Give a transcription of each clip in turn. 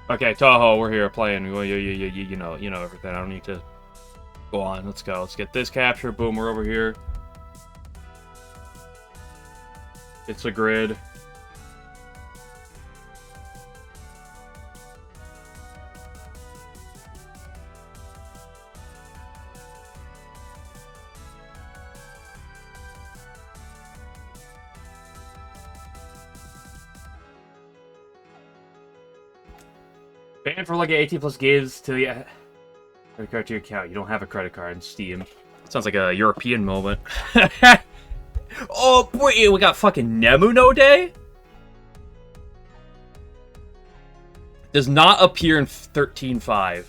Okay, Touhou, we're here playing. Well, you know everything. I don't need to go on. Let's go. Let's get this capture. Boom, we're over here. It's a grid. Banned for like 18 plus gives to the credit card to your account. You don't have a credit card in Steam. Sounds like a European moment. Oh, boy, we got fucking Nemuno Day? Does not appear in 13.5.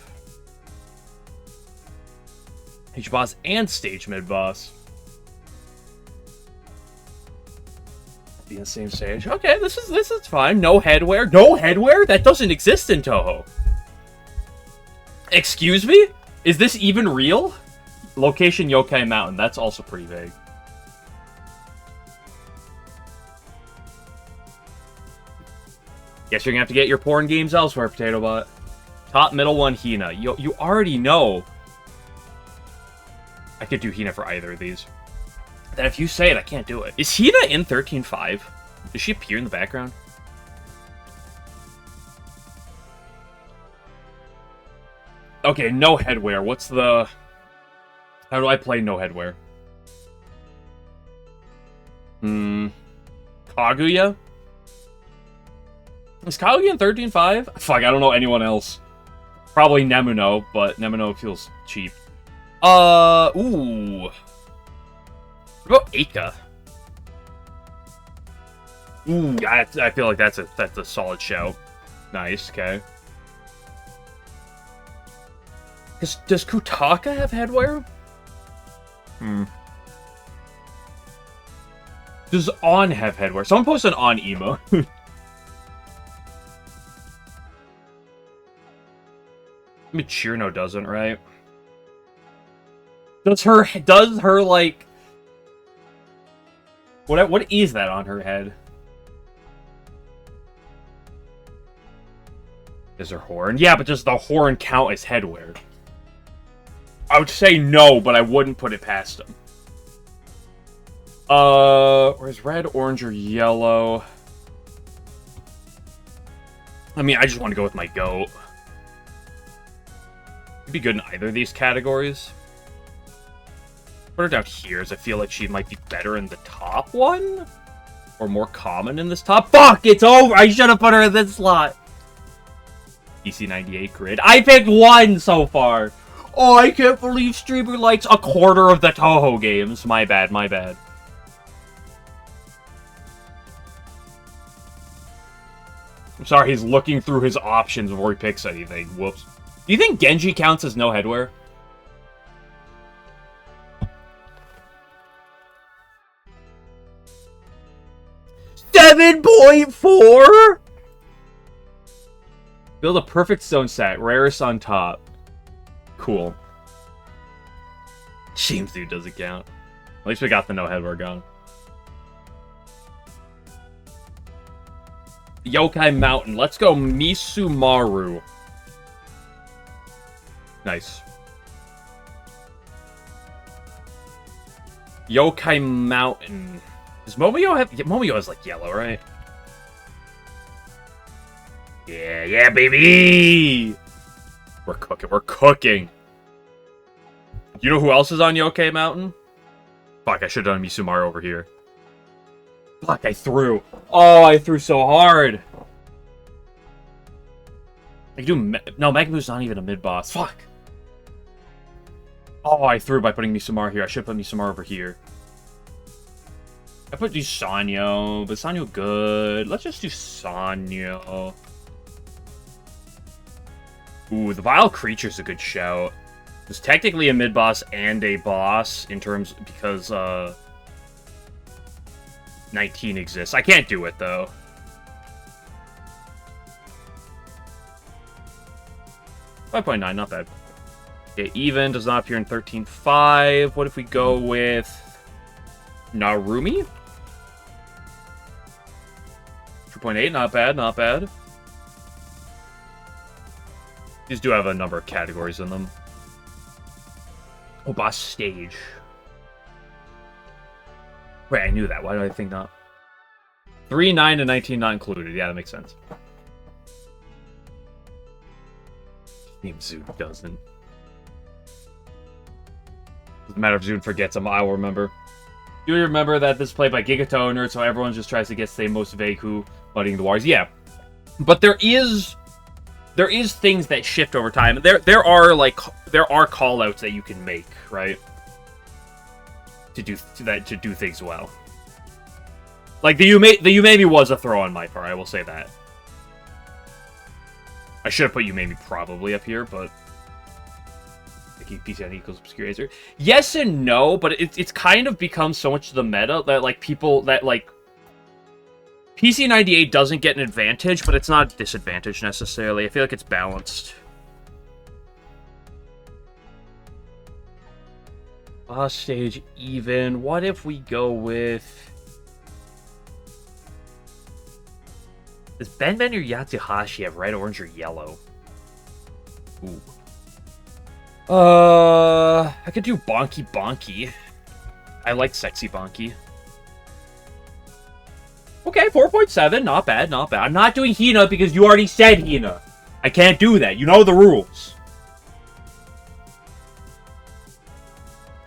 H-Boss and Stage Mid-Boss. Be in the same stage. Okay, this is fine. No headwear. No headwear? That doesn't exist in Touhou. Excuse me? Is this even real? Location Yokai Mountain. That's also pretty vague. Guess you're gonna have to get your porn games elsewhere, Potato Bot. Top middle one, Hina. You already know. I could do Hina for either of these. Then if you say it, I can't do it. Is Hina in 13.5? Does she appear in the background? Okay, no headwear. What's the... How do I play no headwear? Kaguya? Is Kaguya in 13.5? Fuck, I don't know anyone else. Probably Nemuno, but Nemuno feels cheap. Ooh. What about Eika? Ooh, I feel like that's a solid shout. Nice, okay. Does Kutaka have headwear? Does On have headwear? Someone posted an On emo. Michirno doesn't, right? Does her like... What is that on her head? Is her horn? Yeah, but does the horn count as headwear? I would say no, but I wouldn't put it past him. Where's red, orange, or yellow? I mean, I just want to go with my goat. Could be good in either of these categories. Put her down here, as I feel like she might be better in the top one? Or more common in this top? Fuck! It's over! I should have put her in this slot! PC98 grid. I picked one so far! Oh, I can't believe Streamer likes a quarter of the Touhou games. My bad, my bad. I'm sorry, he's looking through his options before he picks anything. Whoops. Do you think Genji counts as no headwear? $7.4? Build a perfect stone set. Rarest on top. Cool. Shames dude doesn't count. At least we got the no headwear going. Yokai Mountain. Let's go Misumaru. Nice. Yokai Mountain. Does Momio have... Momio is like yellow, right? Yeah, baby! We're cooking, we're cooking! You know who else is on Yokai Mountain? Fuck, I should have done Misumaru over here. Fuck, I threw. Oh, I threw so hard! I can do... No, Magamu's not even a mid-boss. Fuck! Oh, I threw by putting Misumaru here. I should put Misumaru over here. I put Sanyo, but Sanyo good. Let's just do Sanyo. Ooh, the Vile Creature's a good shout. It's technically a mid-boss and a boss in terms because 19 exists. I can't do it though. $5.9, not bad. Okay, even does not appear in 13.5. What if we go with Narumi? 2.8, not bad, not bad. These do have a number of categories in them. Oh, boss stage. Wait, I knew that. Why did I think not? 3, 9, and 19 not included. Yeah, that makes sense. Name Zune doesn't. Doesn't matter if Zune forgets him, I'll remember. Do you remember that this is played by Gigato Nerd, so everyone just tries to get the most Veiku buddying the wars? Yeah. But there is things that shift over time. There are call-outs that you can make, right? To do things well. Like the Umemi was a throw on my part, I will say that. I should have put Umemi probably up here, but PCN equals Obscurator. Yes and no, but it's kind of become so much the meta that like people that like PC98 doesn't get an advantage, but it's not a disadvantage necessarily. I feel like it's balanced. Boss stage even. What if we go with... Does Benben or Yatsuhashi have red, orange, or yellow? Ooh. I could do Bonky Bonky. I like Sexy Bonky. Okay, 4.7. Not bad, not bad. I'm not doing Hina because you already said Hina. I can't do that. You know the rules.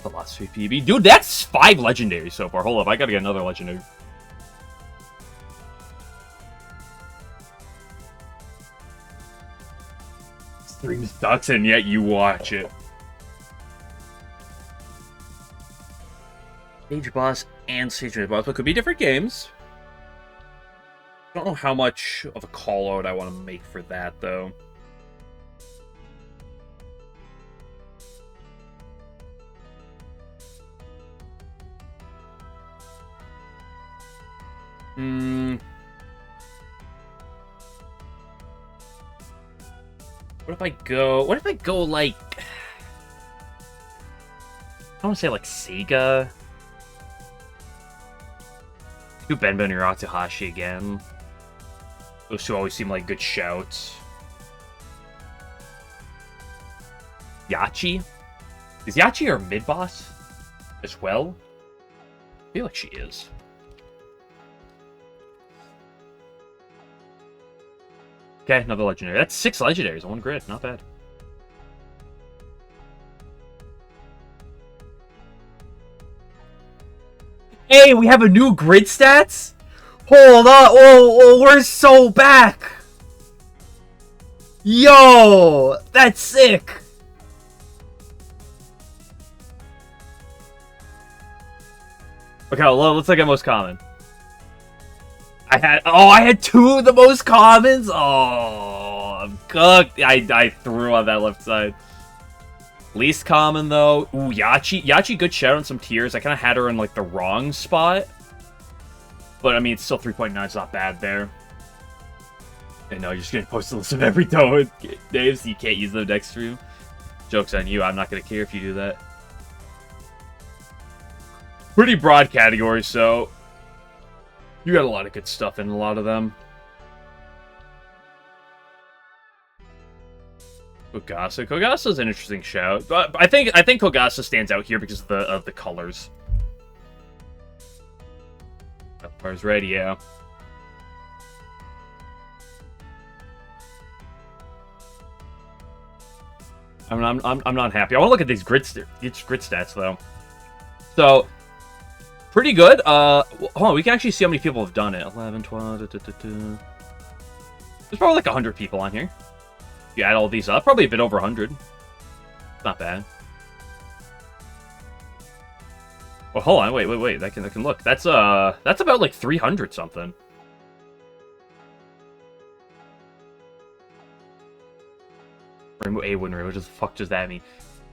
Philosophy PB. Dude, that's 5 legendaries so far. Hold up, I gotta get another legendary. Stream sucks and yet you watch it. Stage boss and stage boss, but could be different games. I don't know how much of a call out I want to make for that though. What if I go like... I don't want to say like Sega. Do Benben or Yatsuhashi again. Those two always seem like good shouts. Yachi? Is Yachi our mid-boss as well? I feel like she is. Okay, another legendary. That's 6 legendaries on one grid. Not bad. Hey, we have a new grid stats? Hold on. Oh, we're so back. Yo, that's sick. Okay, well, let's look at most common. I had 2 of the most commons. Oh, I'm cooked. I threw on that left side. Least common though. Ooh, Yachi. Yachi, good shout on some tiers. I kind of had her in like the wrong spot, but I mean it's still 3.9. It's not bad there. And no, you're just gonna post a list of every Touhou names. So you can't use them next stream. Joke's on you. I'm not gonna care if you do that. Pretty broad category, so. You got a lot of good stuff in a lot of them. Kogasa. Kogasa's an interesting shout. But I think Kogasa stands out here because of the colors. Fire's red, yeah. I'm not happy. I want to look at these grid stats though. So pretty good. Hold on, we can actually see how many people have done it. 11, 12, There's probably like 100 people on here. If you add all these up, probably a bit over 100. Not bad. Well, hold on, wait. I can look. That's about like 300 something. Rainbow A win rate. What the fuck does that mean?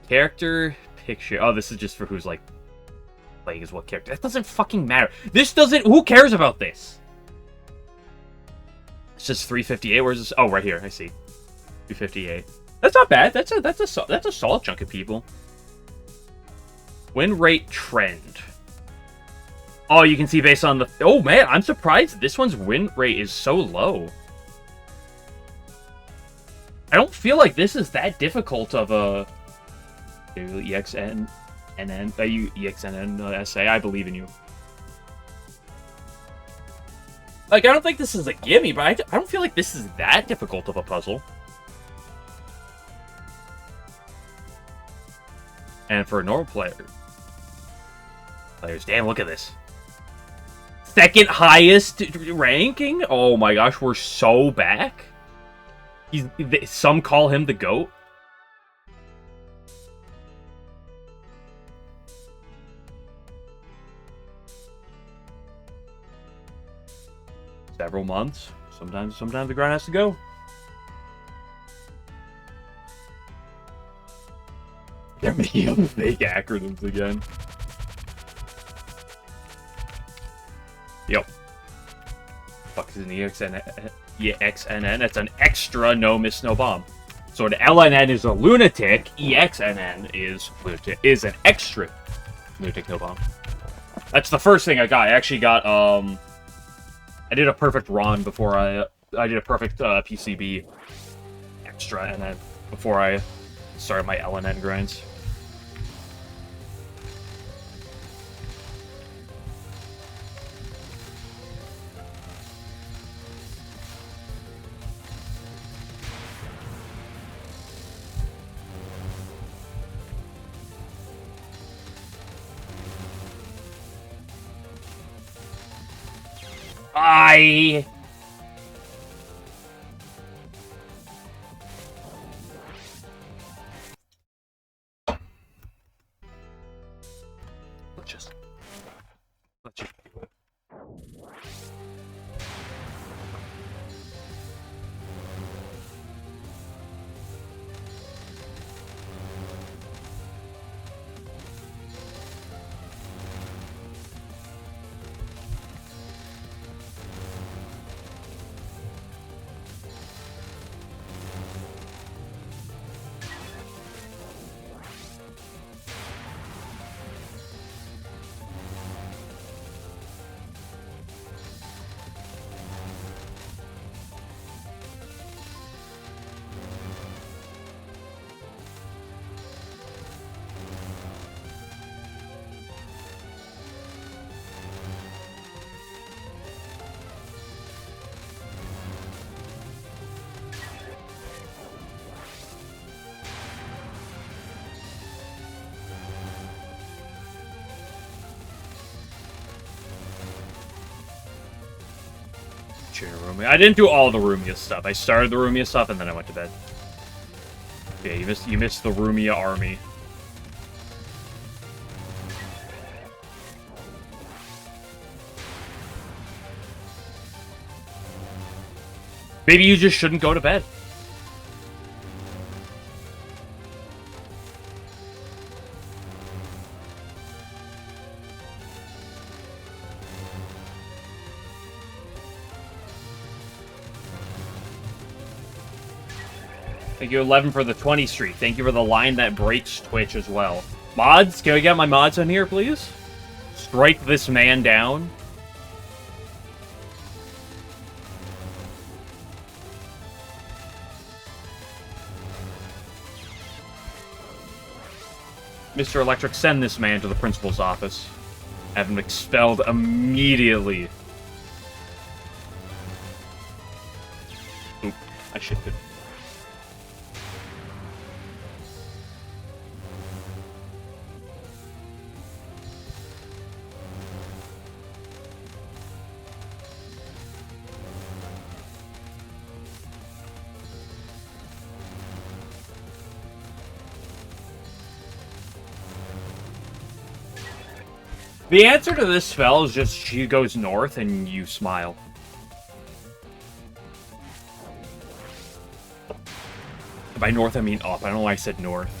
Character picture. Oh, this is just for who's like playing as what character. That doesn't fucking matter. This doesn't. Who cares about this? It's just 358. Where's this? Oh, right here. I see. 258. That's not bad. That's a solid chunk of people. Win rate trend. Oh, you can see based on the... Oh, man, I'm surprised this one's win rate is so low. I don't feel like this is that difficult of a EXN, EXNN SA. I believe in you. Like, I don't think this is a gimme, but I don't feel like this is that difficult of a puzzle. And for a normal players, damn, look at this. Second highest ranking? Oh my gosh, we're so back. Some call him the GOAT. Several months. Sometimes the grind has to go. They're making up fake acronyms again. Yep. Fuck is an EXNN? That's an extra no miss no bomb. So an LNN is a lunatic. EXNN is an extra lunatic no bomb. That's the first thing I got. I actually got I did a perfect run before I did a perfect PCB extra and then before I started my LNN grinds. Let's just do it. I didn't do all the Rumia stuff. I started the Rumia stuff and then I went to bed. Yeah, you missed the Rumia army. Maybe you just shouldn't go to bed. Thank you, 11, for the 20 streak. Thank you for the line that breaks Twitch as well. Mods, can we get my mods on here, please? Strike this man down. Mr. Electric, send this man to the principal's office. Have him expelled immediately. Oop, I shifted. The answer to this spell is just she goes north and you smile. By north, I mean up. I don't know why I said north.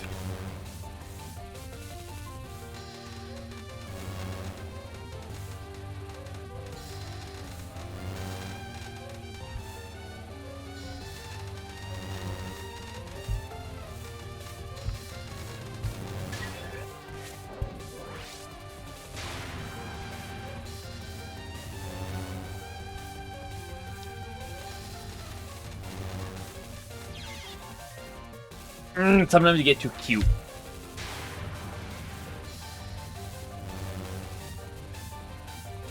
Sometimes you get too cute.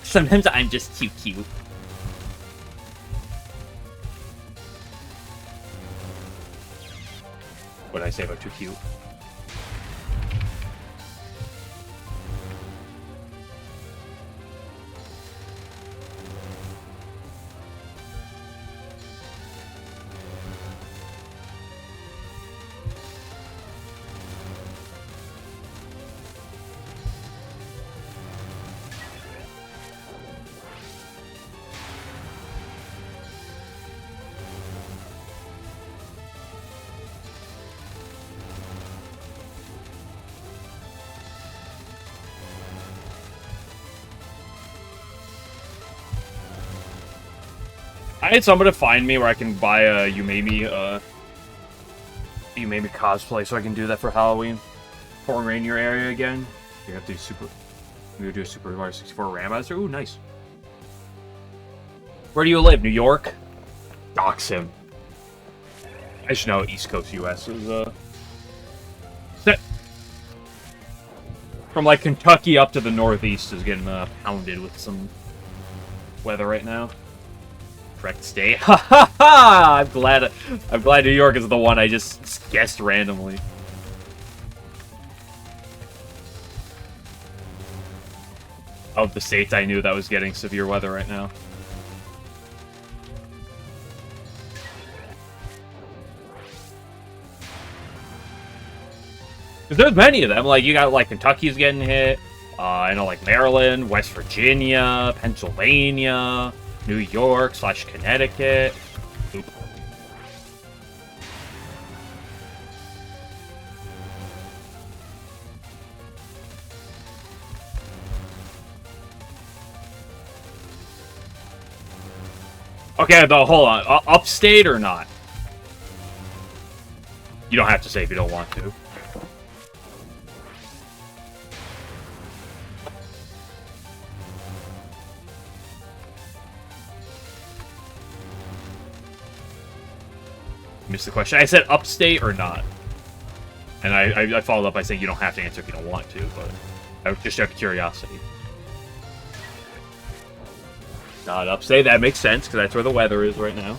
Sometimes I'm just too cute. What did I say about too cute? I need someone to find me where I can buy a Umami cosplay so I can do that for Halloween. Pouring rain in your area again. You have to do a Super Mario 64 Randomizer. Ooh, nice. Where do you live? New York? Dox him. I should know East Coast US is set. From like Kentucky up to the Northeast is getting pounded with some weather right now. Correct state. Ha ha ha! I'm glad New York is the one I just guessed randomly. Of the states I knew that was getting severe weather right now. Because there's many of them. Like, you got, like, Kentucky's getting hit. I know, like, Maryland, West Virginia, Pennsylvania, New York / Connecticut. Oop. Okay, though, hold on. Upstate or not? You don't have to say if you don't want to. Missed the question. I said upstate or not. And I followed up by saying you don't have to answer if you don't want to, but I was just out of curiosity. Not upstate. That makes sense, because that's where the weather is right now.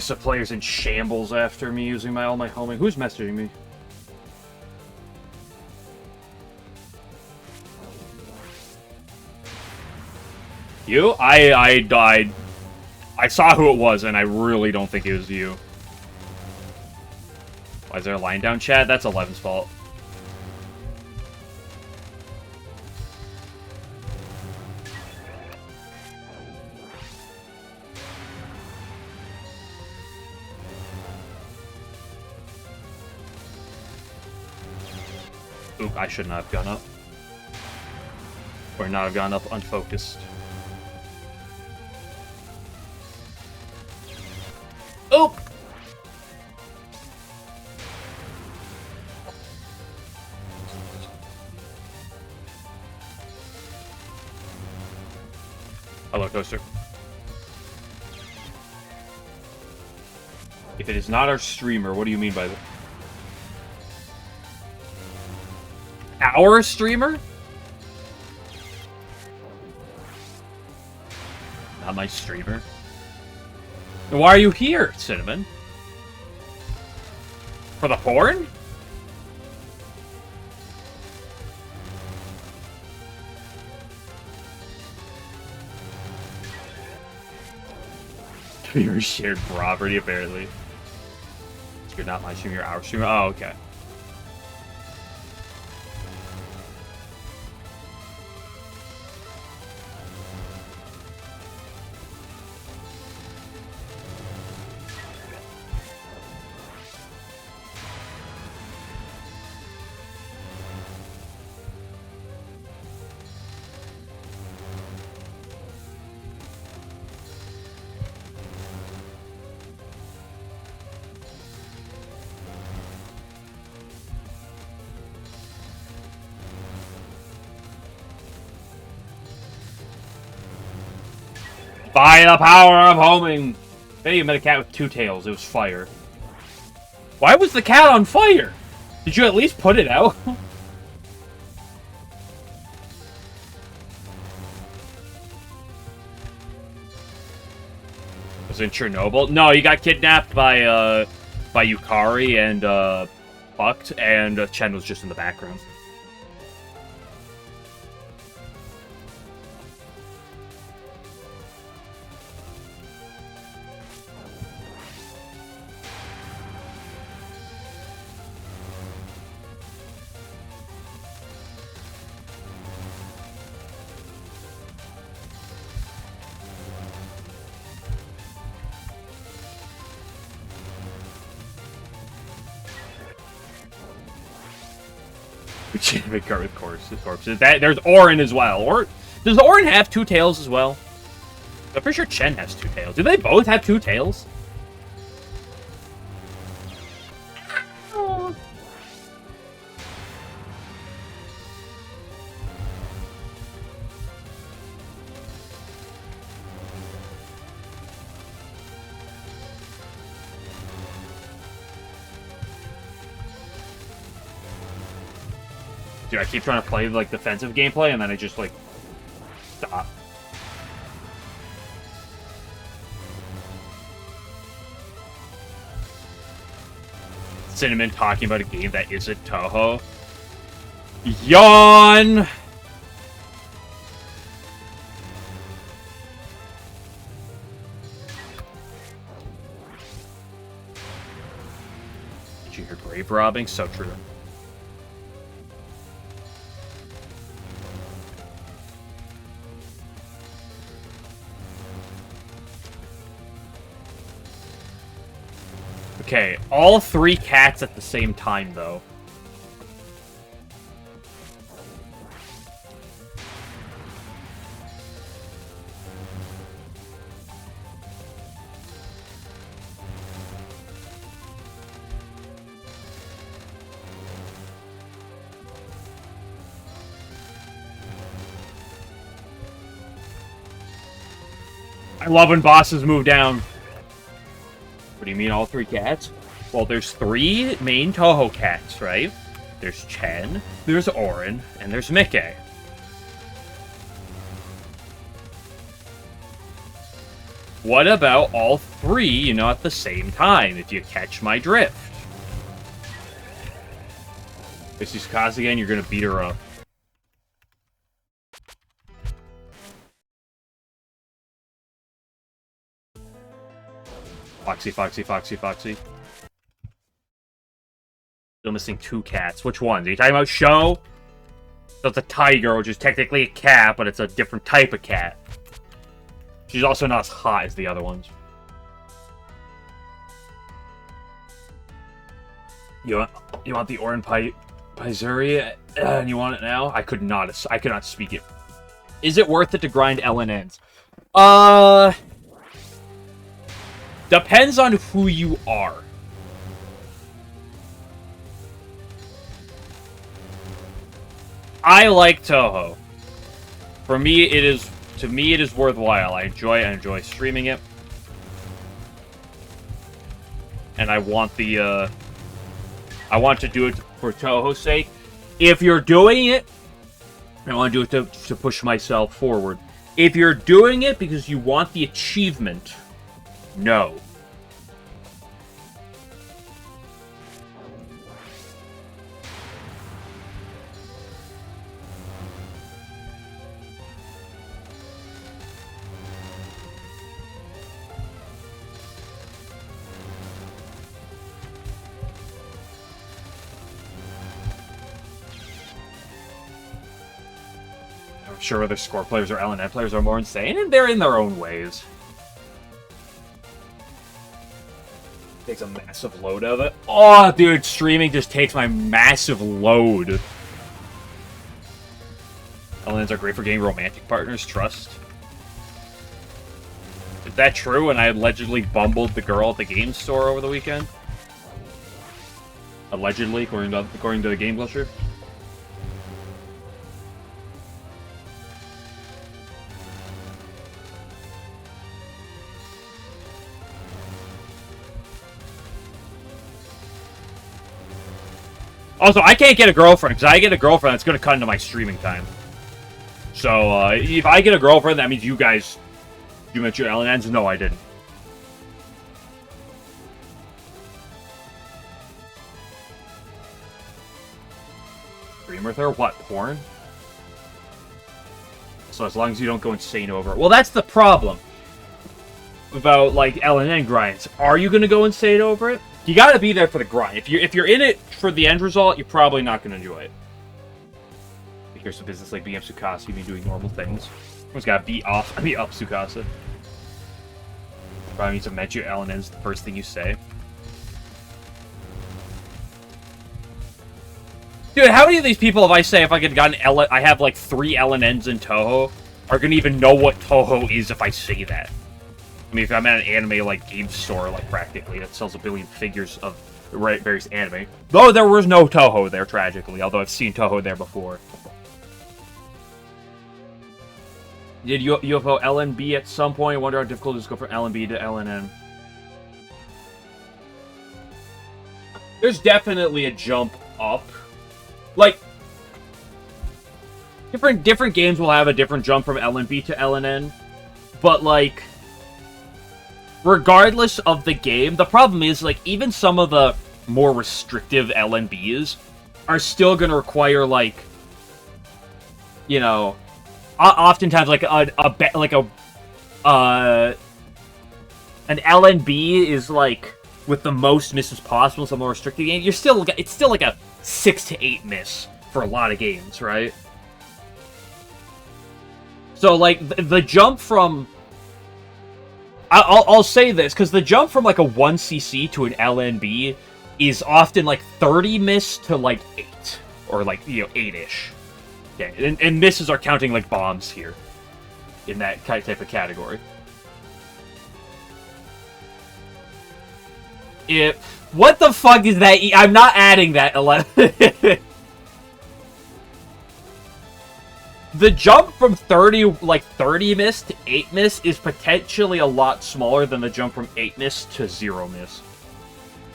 Marissa players in shambles after me using all my homing. Who's messaging me? You? I died. I saw who it was, and I really don't think it was you. Why is there a line down, chat? That's 11's fault. Oop, I should not have gone up. Or not have gone up unfocused. Oop! Hello, Coaster. If it is not our streamer, what do you mean by that? Our streamer? Not my streamer. Then why are you here, Cinnamon? For the porn? You're shared property, apparently. You're not my streamer, you're our streamer. Oh, okay. By the power of homing! Hey, you met a cat with 2 tails. It was fire. Why was the cat on fire? Did you at least put it out? Was it in Chernobyl? No, you got kidnapped by Yukari and, fucked, and Chen was just in the background. Big cart with corpses. There's Orin as well. Or does Orin have 2 tails as well? I'm pretty sure Chen has 2 tails. Do they both have 2 tails? Oh. Dude, I keep trying to play, like, defensive gameplay, and then I just, like, stop. Cinnamon talking about a game that isn't Touhou. Yawn! Did you hear grave robbing? So true. Okay, all 3 cats at the same time, though. I love when bosses move down. What do you mean, all 3 cats? Well, there's 3 main Touhou cats, right? There's Chen, there's Orin, and there's Mickey. What about all 3, you know, at the same time, if you catch my drift? This is Kaz again, you're gonna beat her up. Foxy, Foxy, Foxy, Foxy. Still missing 2 cats. Which ones? Are you talking about Sho? So it's a tiger, which is technically a cat, but it's a different type of cat. She's also not as hot as the other ones. You want the Orin Paizuri, and you want it now? I could not speak it. Is it worth it to grind LNNs? Depends on who you are. I like Touhou. For me, it is worthwhile. I enjoy streaming it. And I want to do it for Touhou's sake. If you're doing it, I want to do it to push myself forward. If you're doing it because you want the achievement, no. I'm sure whether Score players or LNN players are more insane, and they're in their own ways. Takes a massive load of it. Oh, dude, streaming just takes my massive load. LNNs are great for getting romantic partners, trust. Is that true? And I allegedly bumbled the girl at the game store over the weekend? Allegedly, according to the Game Glitcher. Also, I can't get a girlfriend, because I get a girlfriend that's going to cut into my streaming time. So, if I get a girlfriend, that means you guys... You met your LNNs? No, I didn't. Stream with her? What, porn? So as long as you don't go insane over it. Well, that's the problem about, like, LNN grinds. Are you going to go insane over it? You got to be there for the grind. If you're in it for the end result, you're probably not going to enjoy it. Here's some business like being up Tsukasa, you mean doing normal things. Everyone's got to be up Tsukasa. Probably means to mention your LNN's the first thing you say. Dude, how many of these people, if I say if I could gotten I have like 3 LNNs in Touhou, are gonna even know what Touhou is if I say that? I mean, if I'm at an anime like game store, like practically that sells a billion figures of various anime. Though there was no Touhou there, tragically. Although I've seen Touhou there before. Did UFO LNB at some point? I wonder how difficult it is to go from LNB to LNN. There's definitely a jump up. Like, different games will have a different jump from LNB to LNN, but, like, regardless of the game, the problem is, like, even some of the more restrictive LNBs are still going to require, like, you know, oftentimes, like, an LNB is, like, with the most misses possible in some more restricted games, it's still like a 6 to 8 miss for a lot of games, right? So, like, the jump from... I'll say this, because the jump from, like, a 1cc to an LNB is often, like, 30 miss to, like, 8. Or, like, you know, 8-ish. Okay, and misses are counting, like, bombs here. In that type of category. What the fuck is that? I'm not adding that 11. The jump from 30 miss to 8 miss is potentially a lot smaller than the jump from 8 miss to 0 miss.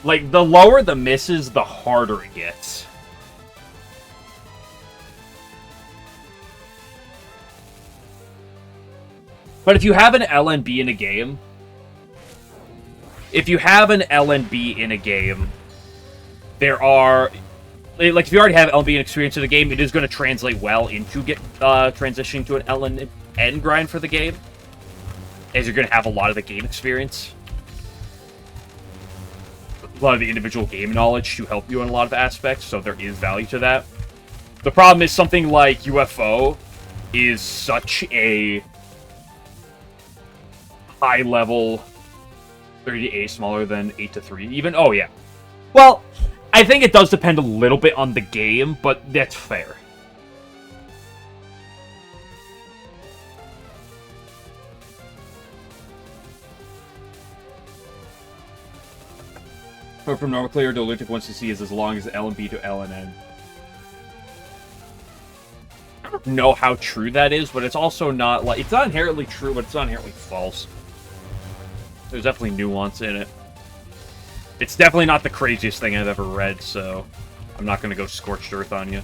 Like, the lower the misses, the harder it gets. But if you have an LNB in a game... If you have an LNB in a game, there are... Like, if you already have LNB experience in the game, it is going to translate well into transitioning to an LNN grind for the game. As you're going to have a lot of the game experience. A lot of the individual game knowledge to help you in a lot of aspects, so there is value to that. The problem is something like UFO is such a high-level... 30 to 8 smaller than 8 to 3 even. Oh, yeah. Well, I think it does depend a little bit on the game, but that's fair. But from normal clear to Olympic 1cc is as long as LNB to LNN. I don't know how true that is, but it's also not like... It's not inherently true, but it's not inherently false. There's definitely nuance in it. It's definitely not the craziest thing I've ever read, so I'm not going to go scorched earth on you.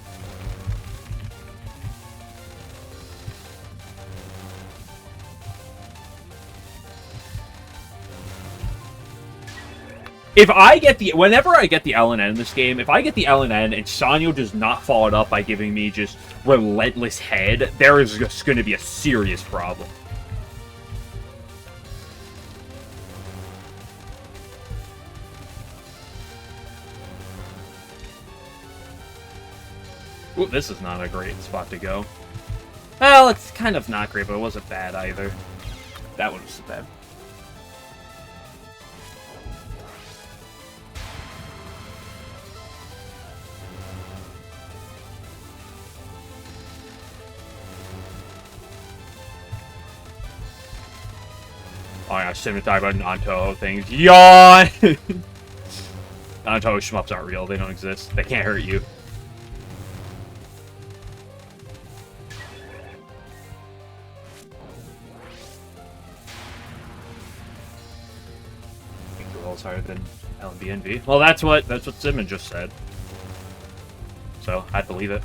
Whenever I get the LNN in this game, if I get the LNN and Sanyo does not follow it up by giving me just relentless head, there is just going to be a serious problem. Ooh, this is not a great spot to go. Well, it's kind of not great, but it wasn't bad either. That one was bad. Oh yeah, I shouldn't have talked about non-Touhou things. Yawn! Non-Touhou shmups aren't real. They don't exist. They can't hurt you. Higher than LNBNV. Well, that's what Simon just said. so I believe it.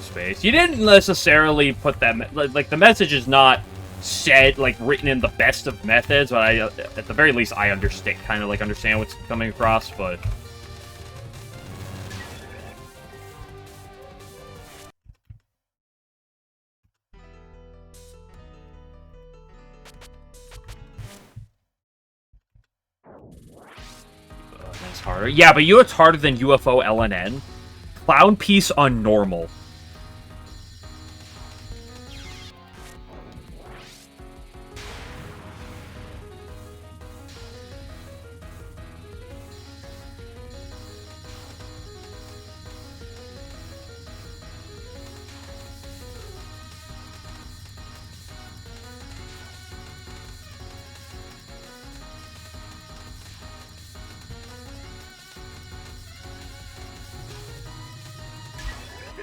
Space. You didn't necessarily put that, like, the message is not said, like, written in the best of methods, but at the very least, I kind of understand what's coming across, but... That's harder. Yeah, but you know what's harder than UFO LNN? Clown piece on normal.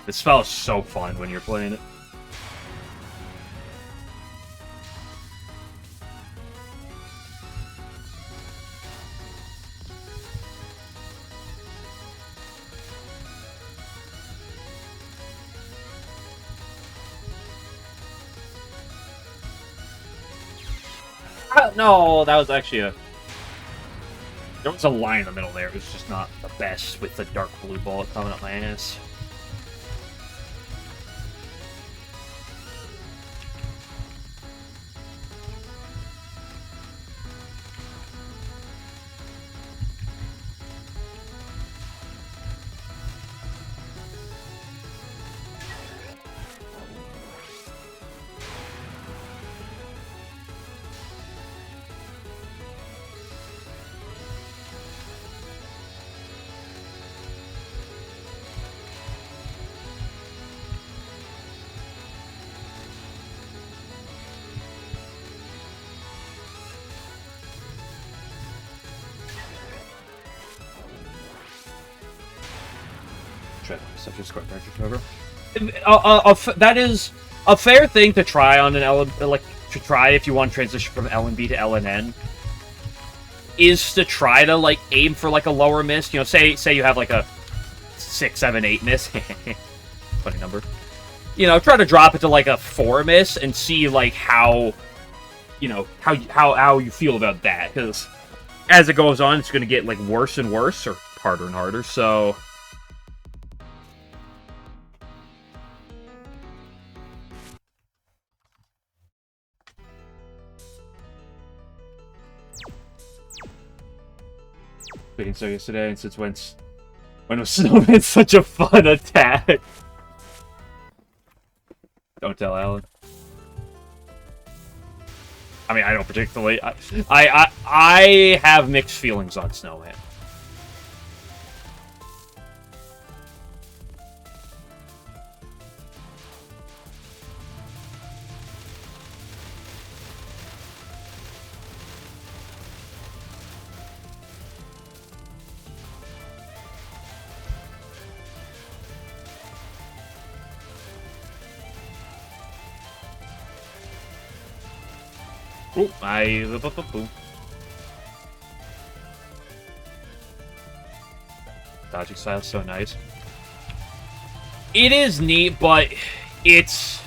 This spell is so fun when you're playing it. No, that was actually a... There was a line in the middle there. It was just not the best with the dark blue bullet coming up my ass. That is a fair thing to try on an if you want to transition from LNB to LNN, is to try to like aim for like a lower miss. You know, say you have like a 6, 7, 8 miss, funny number. You know, try to drop it to like a 4 miss and see like how, you know, how you feel about that, because as it goes on, it's going to get like worse and worse, or harder and harder. So. Being so yesterday, and since when was Snowman such a fun attack? Don't tell Alan. I mean, I don't particularly. I have mixed feelings on Snowman. Oh, dodging style is so nice. It is neat, but it's...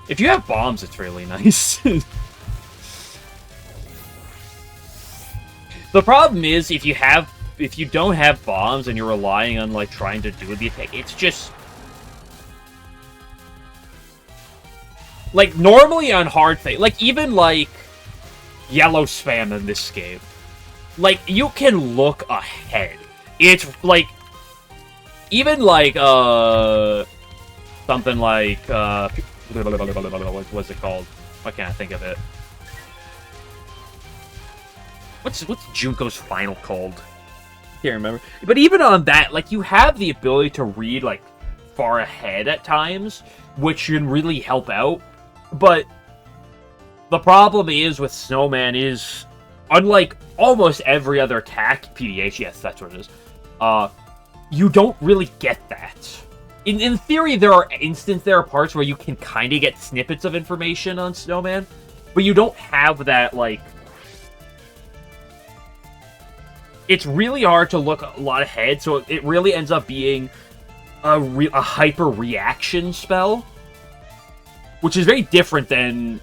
If you have bombs, it's really nice. The problem is, if you don't have bombs and you're relying on, like, trying to do the attack, it's just... Like, normally on hard thing, like, even, like, yellow spam in this game, like, you can look ahead. It's, like, even, like, something like, what's it called? Why can't I think of it? What's Junko's final called? Can't remember. But even on that, like, you have the ability to read, like, far ahead at times, which can really help out. But The problem is with Snowman is, unlike almost every other attack, PDH, yes, that's what it is, you don't really get that. In theory, there are parts where you can kind of get snippets of information on Snowman, but you don't have that, like... It's really hard to look a lot ahead, so it really ends up being a hyper-reaction spell, which is very different than...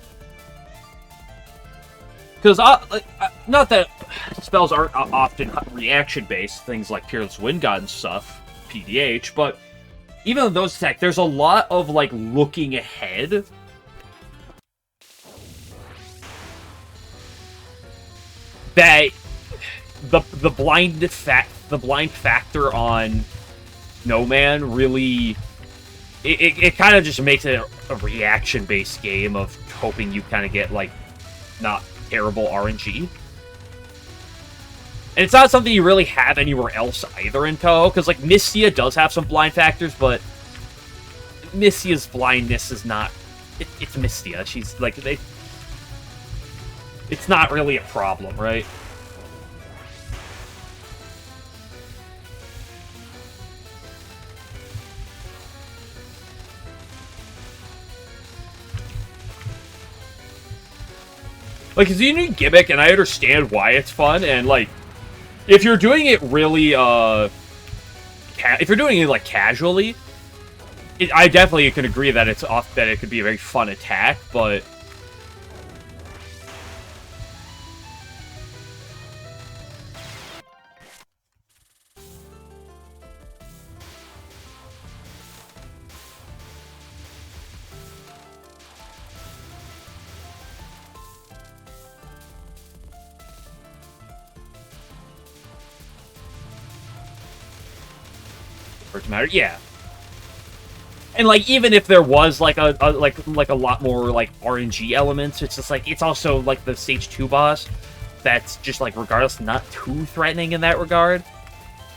Because, not that spells aren't often reaction-based, things like Peerless Wind God and stuff, PDH, but even in those attacks, there's a lot of, like, looking ahead. That the blind factor on Snowman really... It kind of just makes it a reaction-based game of hoping you kind of get, like, not terrible RNG. And it's not something you really have anywhere else either in Touhou, because, like, Mystia does have some blind factors, but Mystia's blindness is not... It's Mystia. She's, like, it's not really a problem, right? Like, it's a unique gimmick, and I understand why it's fun, and, like, if you're doing it really, if you're doing it, like, casually, I definitely can agree that that it could be a very fun attack, but... matter, yeah. And like, even if there was like a lot more like RNG elements, it's just like, it's also like the stage 2 boss that's just like, regardless, not too threatening in that regard.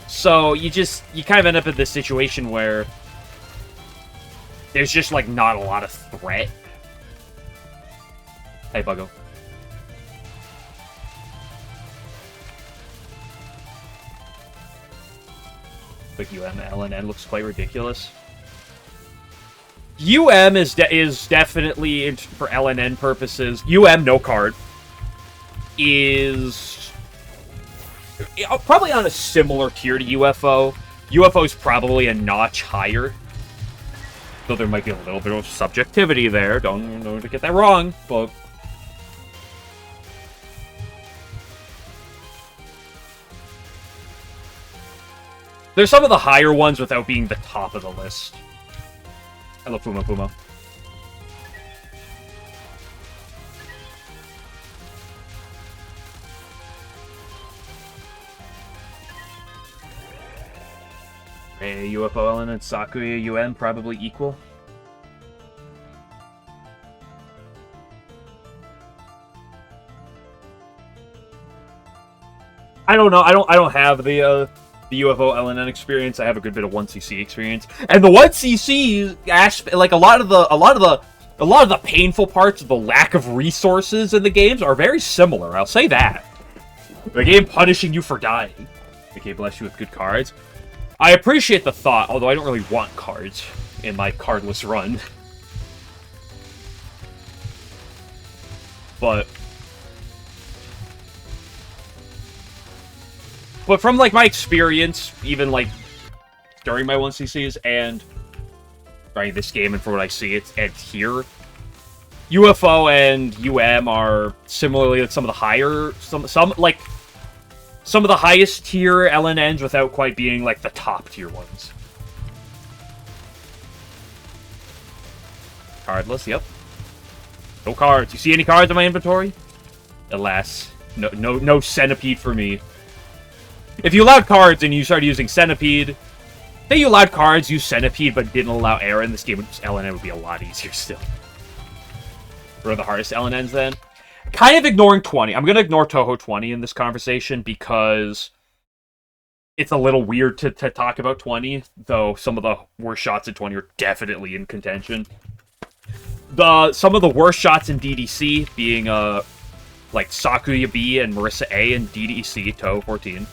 So you kind of end up in this situation where there's just like not a lot of threat. Hey, Buggo. Quick LNN looks quite ridiculous. is definitely, for LNN purposes, no card, is probably on a similar tier to UFO. UFO is probably a notch higher, though there might be a little bit of subjectivity there. Don't get that wrong, but... There's some of the higher ones without being the top of the list. Hello, Puma. Hey, UFO LNN and Sakuya UN probably equal. I don't know. I don't have the UFO LNN experience. I have a good bit of 1cc experience, and the 1cc aspect, like a lot of the painful parts of the lack of resources in the games are very similar. I'll say that. The game punishing you for dying. Okay, bless you with good cards. I appreciate the thought, although I don't really want cards in my cardless run. But from, like, my experience, even, like, during my 1cc's and during this game and for what I see and here, UFO and are similarly like some of the higher, some of the highest tier LNNs without quite being, like, the top tier ones. Cardless, yep. No cards. You see any cards in my inventory? Alas. No Centipede for me. If you allowed cards and you started using Centipede, say you allowed cards, use Centipede, but didn't allow Aaron, this game, LNN would be a lot easier still. What are the hardest LNNs then? Kind of ignoring 20. I'm going to ignore Touhou 20 in this conversation because it's a little weird to talk about 20, though some of the worst shots at 20 are definitely in contention. some of the worst shots in DDC being like Sakuya B and Marissa A in DDC Touhou 14.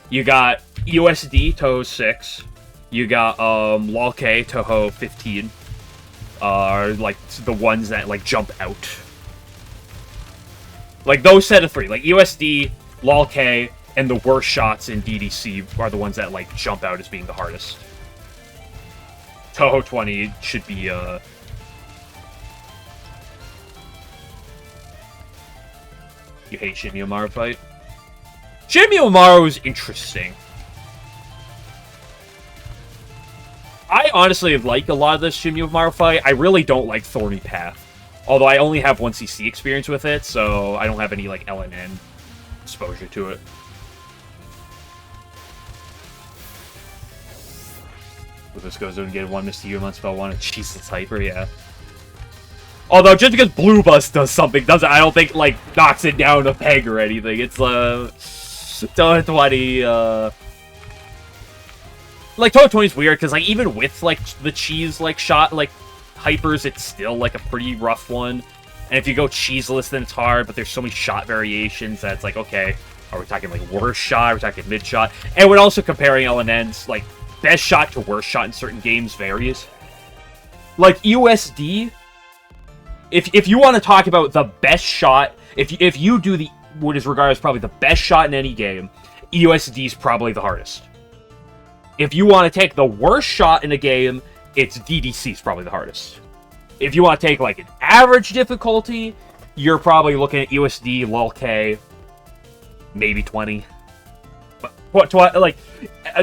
You got USD Touhou 6. You got LOL K Touhou 15. Are like the ones that like jump out. Like those set of three, like USD, LOL K, and the worst shots in DDC are the ones that like jump out as being the hardest. Touhou 20 should be You hate Shinmyo Umaru fight? Shinmyo Umaru is interesting. I honestly like a lot of this Shinmyo Umaru fight. I really don't like Thorny Path. Although I only have 1cc experience with it, so I don't have any like LNN exposure to it. Well, this goes and get one Misty U, spell one, and Jesus Hyper, yeah. Although just because Blue Bus does something doesn't, I don't think like knocks it down a peg or anything. It's Touhou 20. Like Touhou 20 is weird because like even with like the cheese like shot like hypers, it's still like a pretty rough one. And if you go cheeseless, then it's hard. But there's so many shot variations that it's like, okay, are we talking like worst shot? Are we talking mid shot? And when also comparing LNNs, like best shot to worst shot in certain games varies. Like USD, if you want to talk about the best shot, if you do the what is regarded as probably the best shot in any game, USD is probably the hardest. If you want to take the worst shot in a game, it's DDC is probably the hardest. If you want to take like an average difficulty, you're probably looking at USD, LOL K, maybe 20. But what like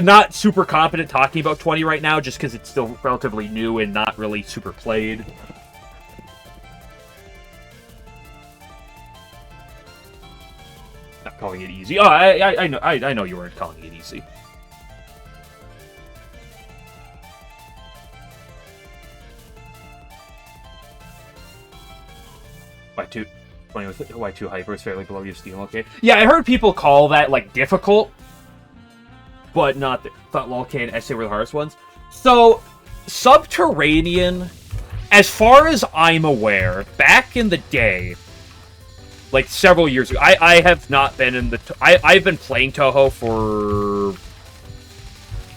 not super confident talking about 20 right now, just because it's still relatively new and not really super played. Not calling it easy. Oh, I know you weren't calling it easy. Y2 Hyper is fairly below USD, okay? Yeah, I heard people call that, like, difficult, but not thought LOL-K and SA were the hardest ones. So, Subterranean, as far as I'm aware, back in the day, like, several years ago, I have not been in the... I've been playing Touhou for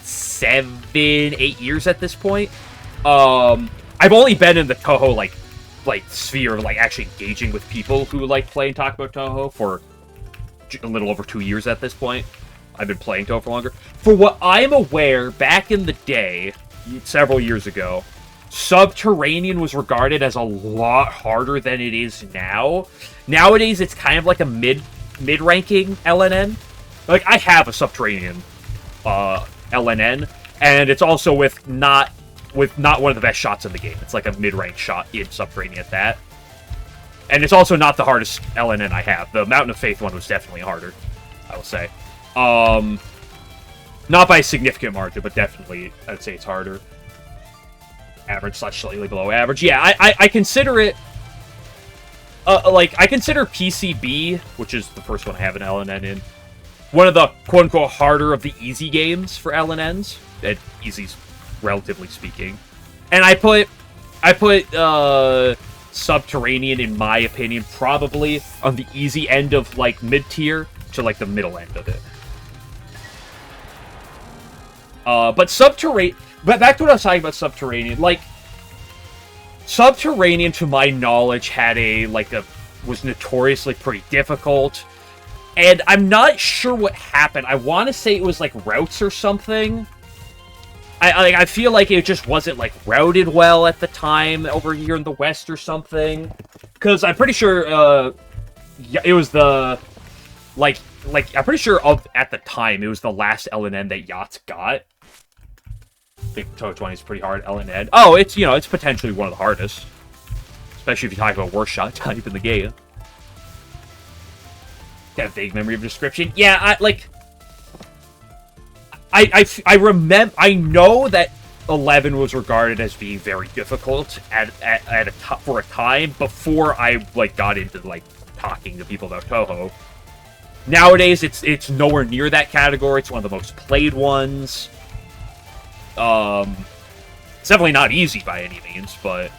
7-8 years at this point. I've only been in the Touhou, like sphere of like actually engaging with people who like play and talk about Touhou for a little over 2 years at this point. I've been playing Touhou for longer. For what I'm aware, back in the day, several years ago, Subterranean was regarded as a lot harder than it is now. Nowadays, it's kind of like a mid-ranking LNN. Like, I have a Subterranean LNN, and it's also with not one of the best shots in the game. It's like a mid-rank shot in Subterranean at that. And it's also not the hardest LNN I have. The Mountain of Faith one was definitely harder, I will say. Not by a significant margin, but definitely, I'd say it's harder. Average / slightly below average. Yeah, I consider it... I consider PCB, which is the first one I have an LNN in, one of the quote-unquote harder of the easy games for LNNs. And easy's relatively speaking. And I put Subterranean, in my opinion, probably on the easy end of, like, mid-tier to, like, the middle end of it. But Subterranean... But back to what I was talking about Subterranean, like... Subterranean, to my knowledge, had was notoriously pretty difficult. And I'm not sure what happened. I want to say it was, like, routes or something. I feel like it just wasn't, like, routed well at the time over here in the West or something. Because I'm pretty sure, it was the... Like, I'm pretty sure at the time, it was the last LNN that Yachts got. I think Touhou 20 is pretty hard LNN. Oh, it's, it's potentially one of the hardest. Especially if you talk about worst shot type in the game. Got a vague memory of description. Yeah, I remember. I know that 11 was regarded as being very difficult for a time before I got into talking to people about Touhou. Nowadays, it's nowhere near that category. It's one of the most played ones. It's definitely not easy by any means, but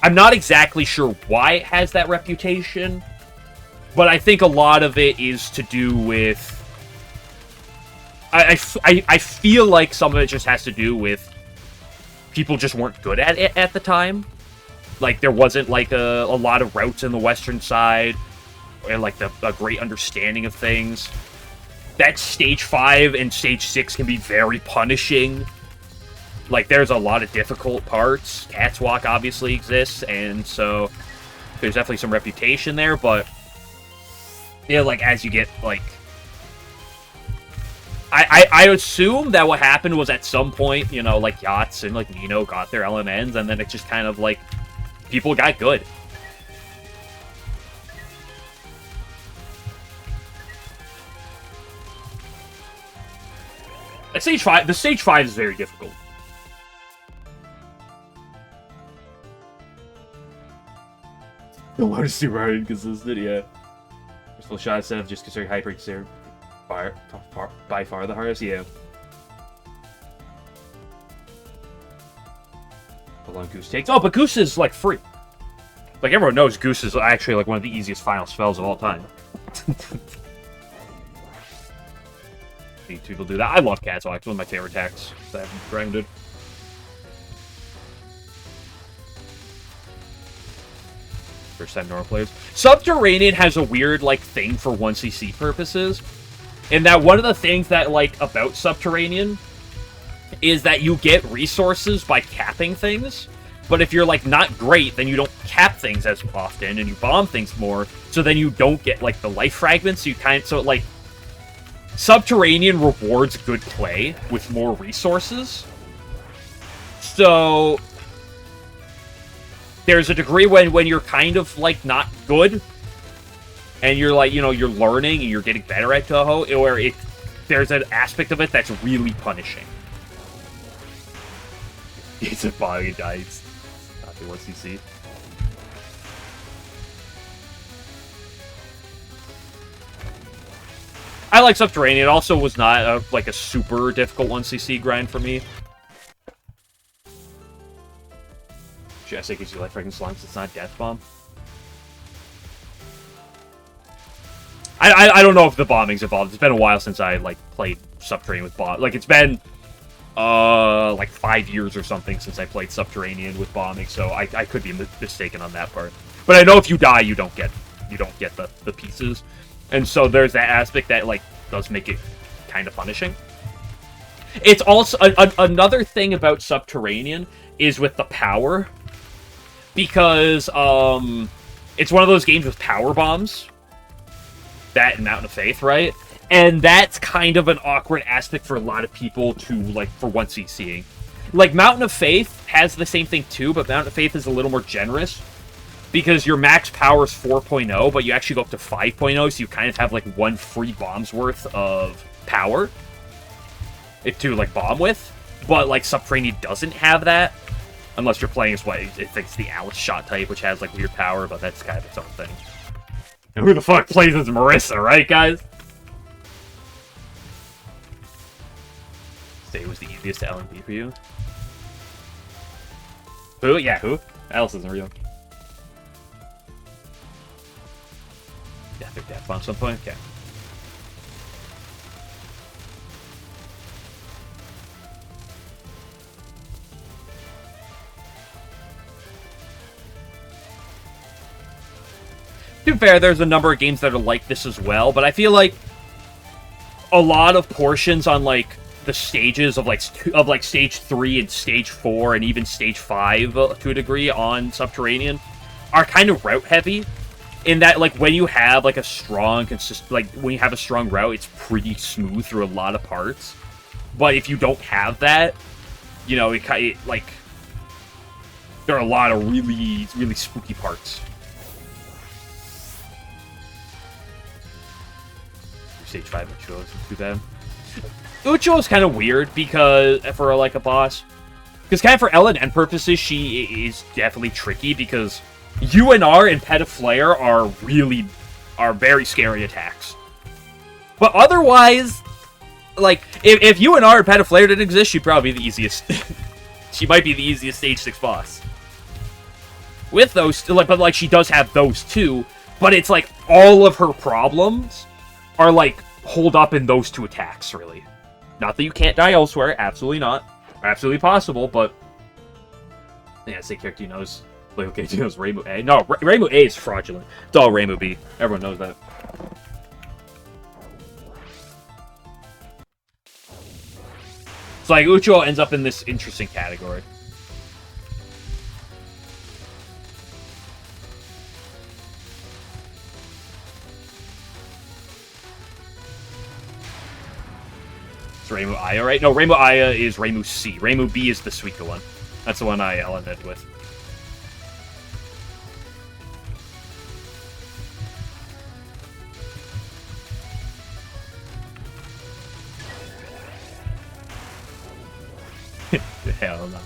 I'm not exactly sure why it has that reputation, but I think a lot of it is to do with... I feel like some of it just has to do with people just weren't good at it at the time. Like, there wasn't, like, a lot of routes in the western side, and, like, a great understanding of things. That Stage 5 and Stage 6 can be very punishing. Like, there's a lot of difficult parts. Cat's Walk obviously exists, and so there's definitely some reputation there, but, yeah, like, as you get, like... I assume that what happened was at some point, you know, like, Yachts and, like, Nino got their LNNs, and then it just kind of, like, people got good. At Stage 5, the Stage 5 is very difficult. The water is super hard inconsistent, yeah. Full shot instead of just considering hyper consider by far the hardest, yeah. How long Goose takes. Oh, but Goose is, like, free. Like, everyone knows Goose is actually, like, one of the easiest final spells of all time. People do that. I love Cat's Walk. It's one of my favorite attacks that I haven't grounded. First time normal players. Subterranean has a weird, like, thing for 1cc purposes. In that one of the things that, like, about Subterranean is that you get resources by capping things. But if you're, like, not great, then you don't cap things as often, and you bomb things more, so then you don't get, like, the life fragments. You so, like, Subterranean rewards good play with more resources. So there's a degree when you're kind of, like, not good, and you're, like, you know, you're learning and you're getting better at Touhou, where there's an aspect of it that's really punishing. It's a body dice. Not the 1cc. I like Subterranean. It also was not, like, a super difficult 1cc grind for me. Jesse gives you life fragments as long as it's not Death Bomb. I don't know if the bombing's involved. It's been a while since I, like, played Subterranean with bomb. Like, it's been, like 5 years or something since I played Subterranean with bombing, so I could be mistaken on that part. But I know if you die, you don't get the pieces. And so there's that aspect that, like, does make it kind of punishing. It's also... another thing about Subterranean is with the power. Because, it's one of those games with power bombs. That and Mountain of Faith, right? And that's kind of an awkward aspect for a lot of people to, like, for 1cc'ing. Like, Mountain of Faith has the same thing too, but Mountain of Faith is a little more generous. Because your max power is 4.0, but you actually go up to 5.0, so you kind of have, like, 1 free bomb's worth of power to, like, bomb with. But, like, Subterranean doesn't have that. Unless you're playing as what, it's the Alice shot type, which has, like, weird power, but that's kind of its own thing. And who the fuck plays as Marissa, right, guys? Say it was the easiest to LNB for you. Who? Yeah, who? Alice isn't real. Yeah, they're Death Bomb at some point? Okay. To be fair, there's a number of games that are like this as well, but I feel like a lot of portions on, like, the stages of stage 3 and stage 4 and even stage 5 to a degree on Subterranean are kind of route heavy. In that, like, when you have, like, a strong, when you have a strong route, it's pretty smooth through a lot of parts. But if you don't have that, you know, it like, there are a lot of really, really spooky parts. Stage 5 Ucho isn't too bad. Ucho is kind of weird because, for, like, a boss. Because kind of for LNN purposes, she is definitely tricky because UNR and Petaflare are very scary attacks. But otherwise, like, if you and our Pet of Flare didn't exist, she'd probably be the easiest. She might be the easiest stage 6 boss. With those, like, but like she does have those too. But it's like all of her problems are like hold up in those 2 attacks, really. Not that you can't die elsewhere, absolutely not, absolutely possible. But yeah, say character knows. Like, okay, he knows Rainbow A. No, Rainbow A is fraudulent. It's all Rainbow B. Everyone knows that. So like Ucho ends up in this interesting category. It's Rainbow Aya, right? No, Rainbow Aya is Rainbow C. Rainbow B is the Suika one. That's the one I LNN'd with. Hell no.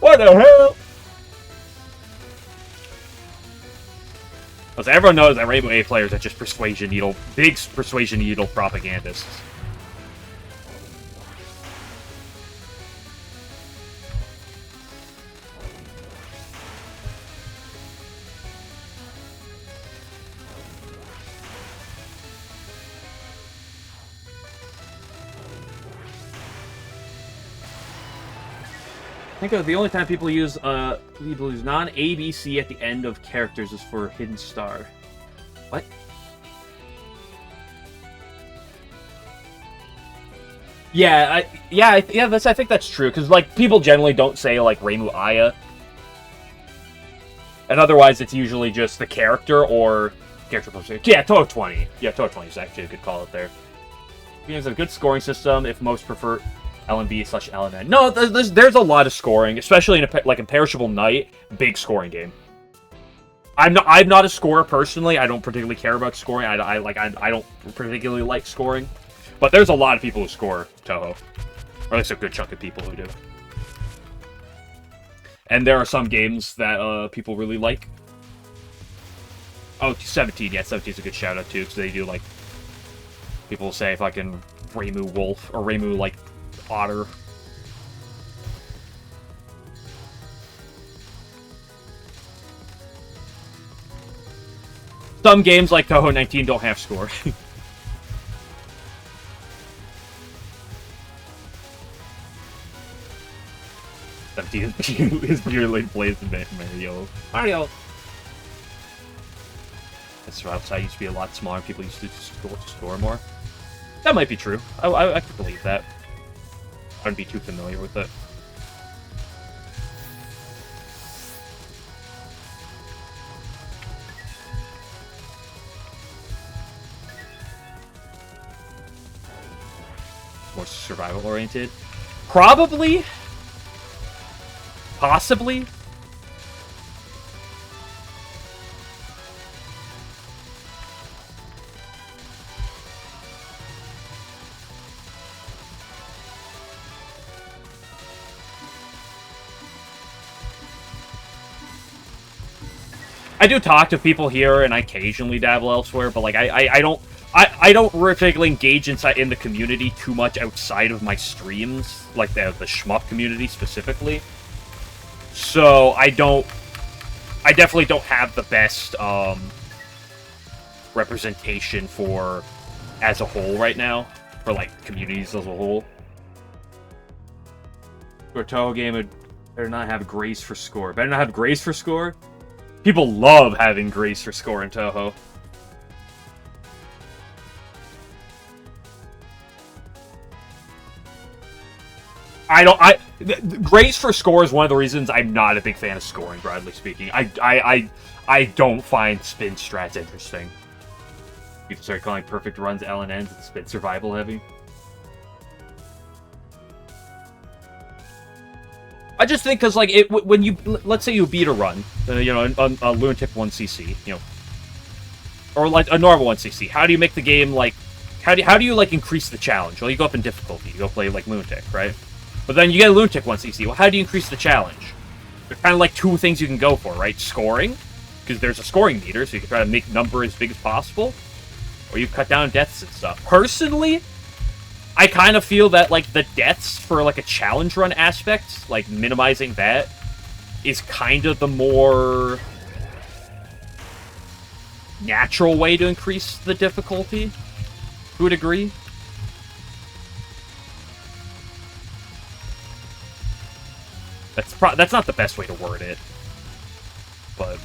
What the hell? So everyone knows that Rainbow A players are just Persuasion Needle, big Persuasion Needle propagandists. I think the only time people use non-ABC at the end of characters is for Hidden Star. What? Yeah, I think that's true, because like people generally don't say like Rainbow Aya, and otherwise it's usually just the character or character plus. Yeah, Touhou 20. Yeah, Touhou 20 is actually a good call out there. It has a good scoring system. If most prefer LNB/LNN. No, there's a lot of scoring, especially in Imperishable Night, big scoring game. I'm not a scorer personally. I don't particularly care about scoring. I don't particularly like scoring, but there's a lot of people who score Touhou, or at least a good chunk of people who do. And there are some games that people really like. Oh, 17. Yeah, 17 is a good shout out too, because they do like people say fucking Reimu Wolf or Reimu like Otter. Some games like Touhou 19 don't have score. 17 is purely plays in Mario. That's right. I used to be a lot smaller. People used to score more. That might be true. I could believe that. I wouldn't be too familiar with it. More survival oriented. Probably. Possibly. I do talk to people here, and I occasionally dabble elsewhere, but like I don't particularly engage in the community too much outside of my streams, like the shmup community specifically. So I definitely don't have the best representation for as a whole right now, for like communities as a whole. For a Touhou game, it better not have grace for score. Better not have grace for score. People love having grace for score in Touhou. Grace for score is one of the reasons I'm not a big fan of scoring, broadly speaking. I don't find spin strats interesting. People start calling perfect runs LNNs and spin survival heavy. I just think because like when you let's say you beat a run, you know, a lunatic 1cc, you know, or like a normal 1cc. How do you make the game like? How do you like increase the challenge? Well, you go up in difficulty. You go play like lunatic, right? But then you get a lunatic 1cc. Well, how do you increase the challenge? There's kind of like 2 things you can go for, right? Scoring, because there's a scoring meter, so you can try to make number as big as possible, or you cut down deaths and stuff. Personally, I kind of feel that, like, the deaths for, like, a challenge run aspect, like, minimizing that, is kind of the more natural way to increase the difficulty. Who would agree? That's not the best way to word it, but...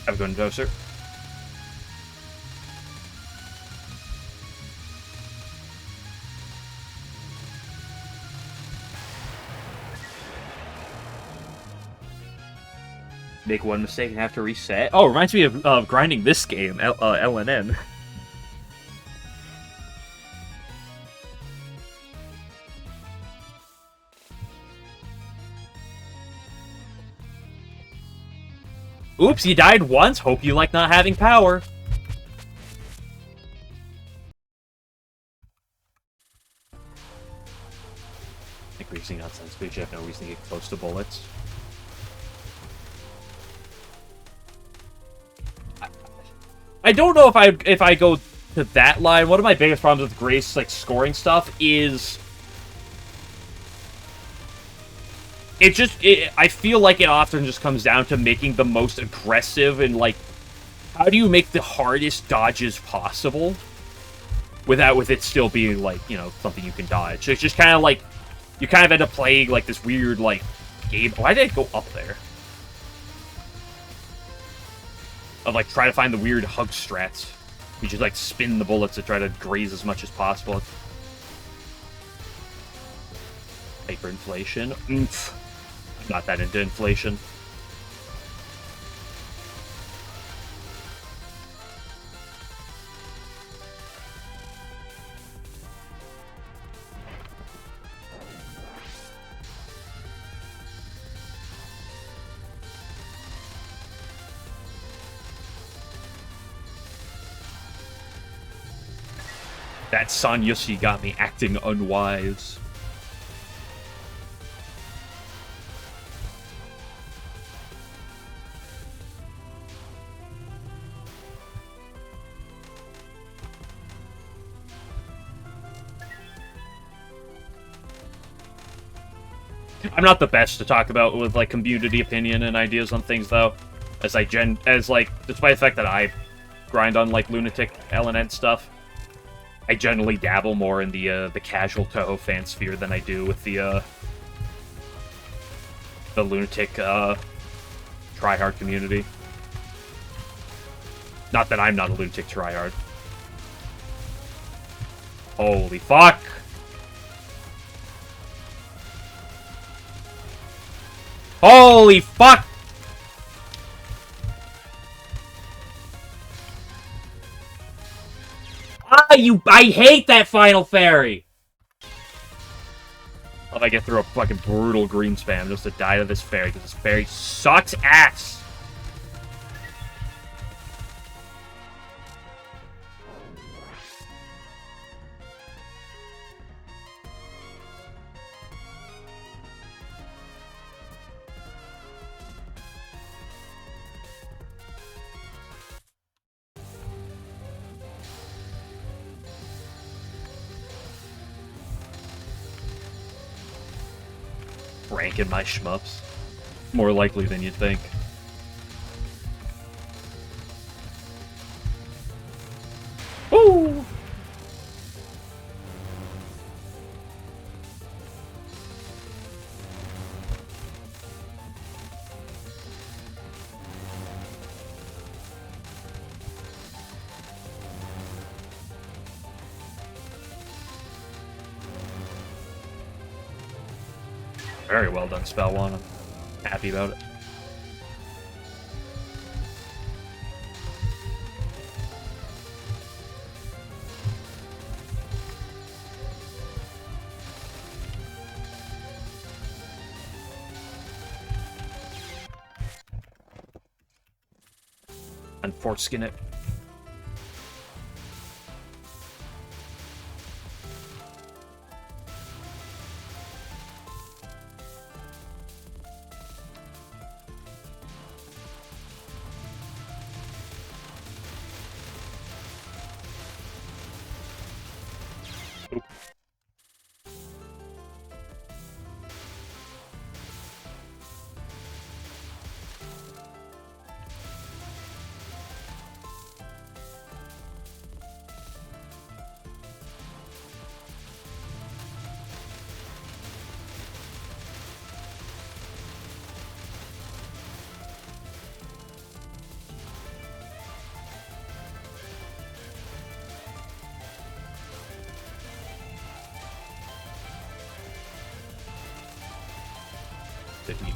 Have a good one, Joe, sir. Make one mistake and have to reset. Oh, reminds me of grinding this game, LNN. Oops, you died once. Hope you like not having power. I think we're using nonsense, but you have no reason to get close to bullets. I don't know if I go to that line. One of my biggest problems with Grace, like, scoring stuff is... I feel like it often just comes down to making the most aggressive and, like, how do you make the hardest dodges possible with it still being, like, you know, something you can dodge. So it's just kind of like, you kind of end up playing, like, this weird, like, game. Why did it go up there? Of, like, try to find the weird hug strats. You just, like, spin the bullets to try to graze as much as possible. Hyperinflation. Oomph. I'm not that into inflation. That Sanyoshi got me acting unwise. I'm not the best to talk about with, like, community opinion and ideas on things, though. Despite the fact that I grind on, like, lunatic LNN stuff, I generally dabble more in the casual Touhou fan sphere than I do with the lunatic, tryhard community. Not that I'm not a lunatic tryhard. Holy fuck! Holy fuck! I hate that final fairy! If I get through a fucking brutal green spam just to die to this fairy, because this fairy sucks ass! Ranking my shmups. More likely than you'd think. Woo! Very well done, Spell One. I'm happy about it. And foreskin it.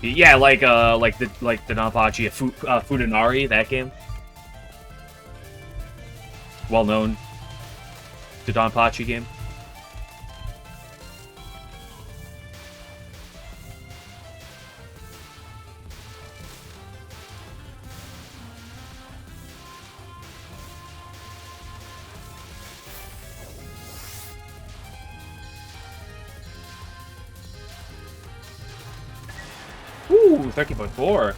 Yeah, like the Danpachi Fudanari, that game. Well known. The Danpachi game. Ooh, 13.4.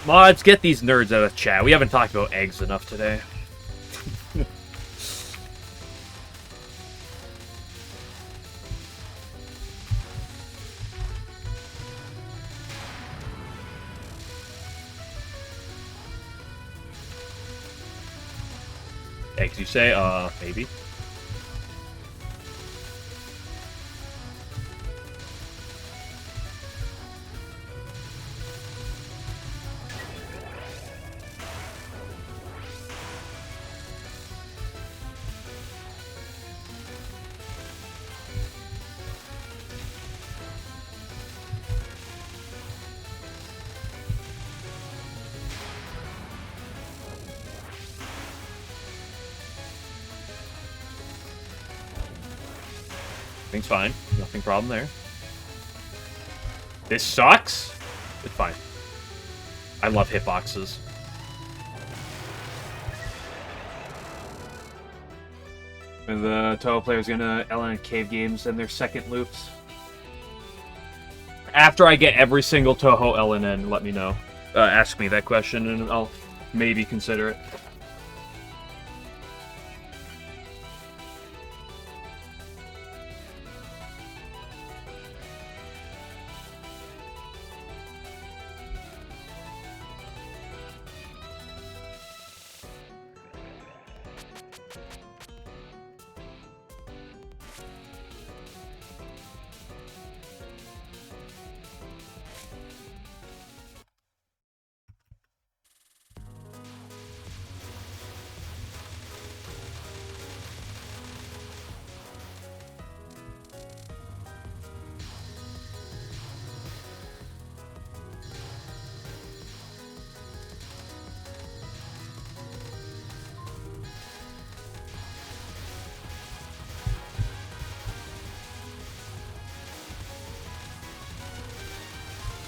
Mods, get these nerds out of chat. We haven't talked about eggs enough today. Eggs, you say? Maybe. Everything's fine. Nothing problem there. This sucks? It's fine. I love hitboxes. Are the Touhou players gonna LNN cave games in their second loops? After I get every single Touhou LNN, let me know. Ask me that question and I'll maybe consider it.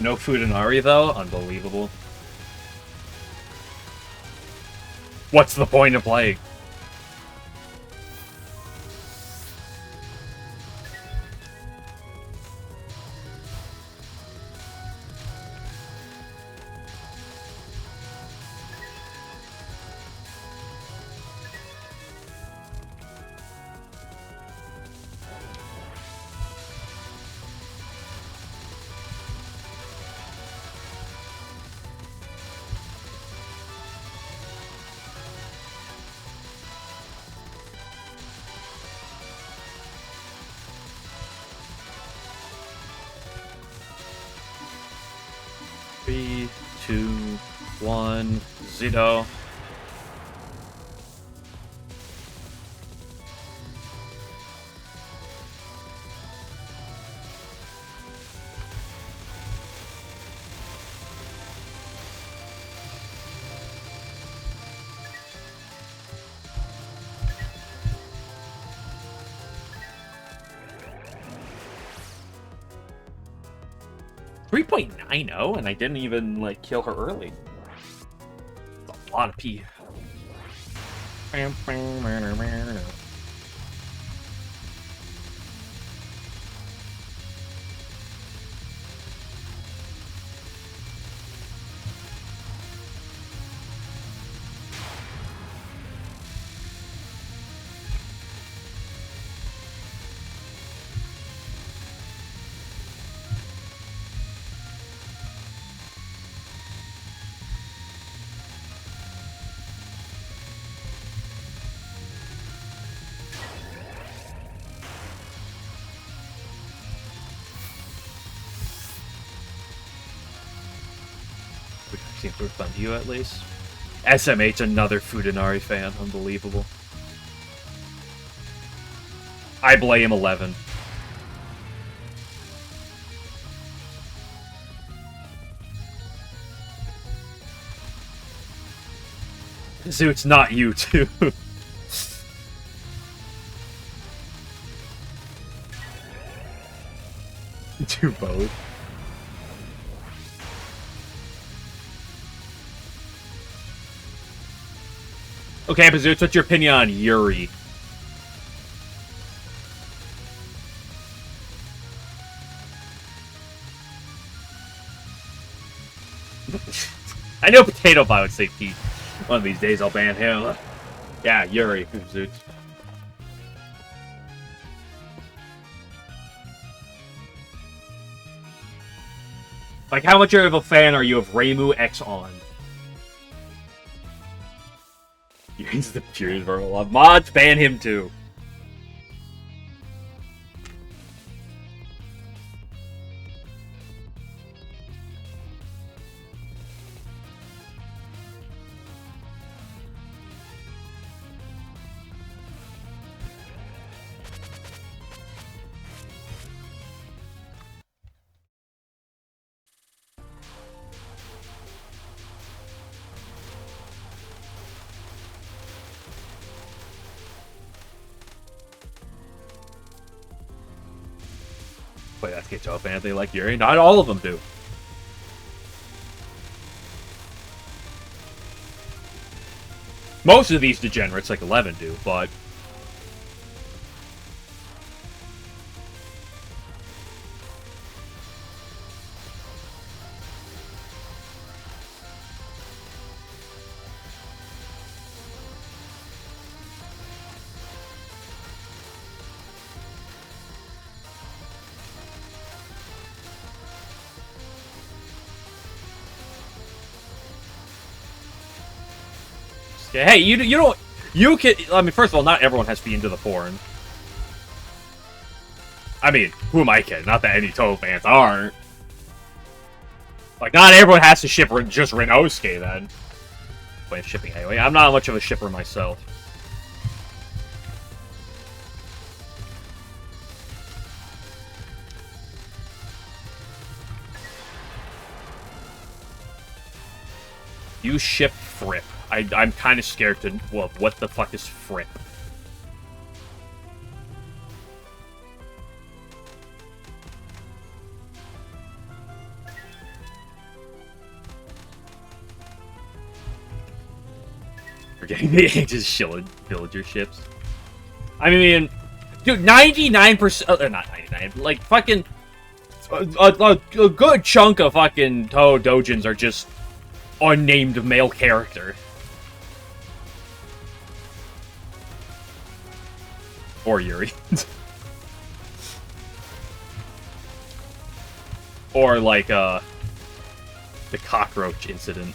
No Fudanari, though? Unbelievable. What's the point of playing? 2, 1, 0. .90, and I didn't even like kill her early. That's a lot of P. Seems to have done to you at least. SMH, another Fudanari fan. Unbelievable. I blame 11. Zoot's not you, too. Do both. Okay, Bazoots, what's your opinion on Yuri? I know Potato Pie would say Pete. One of these days I'll ban him. Yeah, Yuri, Bazoots. Like, how much of a fan are you of Reimu X On? He's the Furious Verbal. Mods, ban him too. Play that skate up, and they like Yuri. Not all of them do. Most of these degenerates, like 11, do, but... Hey, you don't... You can... I mean, first of all, not everyone has to be into the porn. I mean, who am I kidding? Not that any Touhou fans aren't. Like, not everyone has to ship just Renosuke, then. But shipping anyway. I'm not much of a shipper myself. You ship Fripp. I'm kind of scared to... Well, what the fuck is Fripp? Forgetting the ages villager ships. I mean, dude, 99%... not 99. Like, fucking... A good chunk of fucking Touhou Dojins are just unnamed male character. Or Yuri. Or, like, the cockroach incident.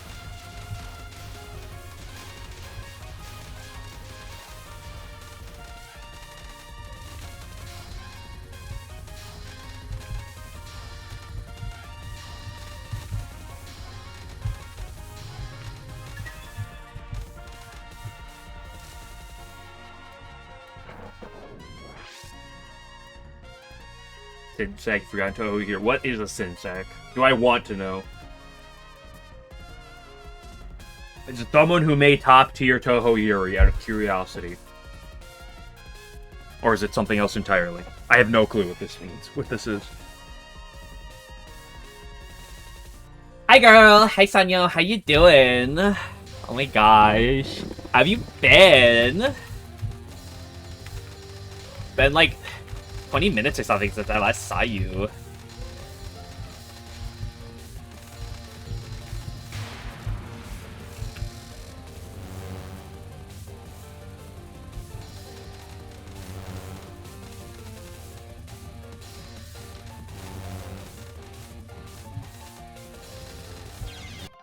Sinsec for Touhou here. What is a Sinsec? Do I want to know? Is it someone who made top-tier Touhou Yuri out of curiosity? Or is it something else entirely? I have no clue what this means. What this is. Hi, girl. Hi, Sanyo. How you doing? Oh my gosh. How have you been? Been like 20 minutes or something since I last saw you.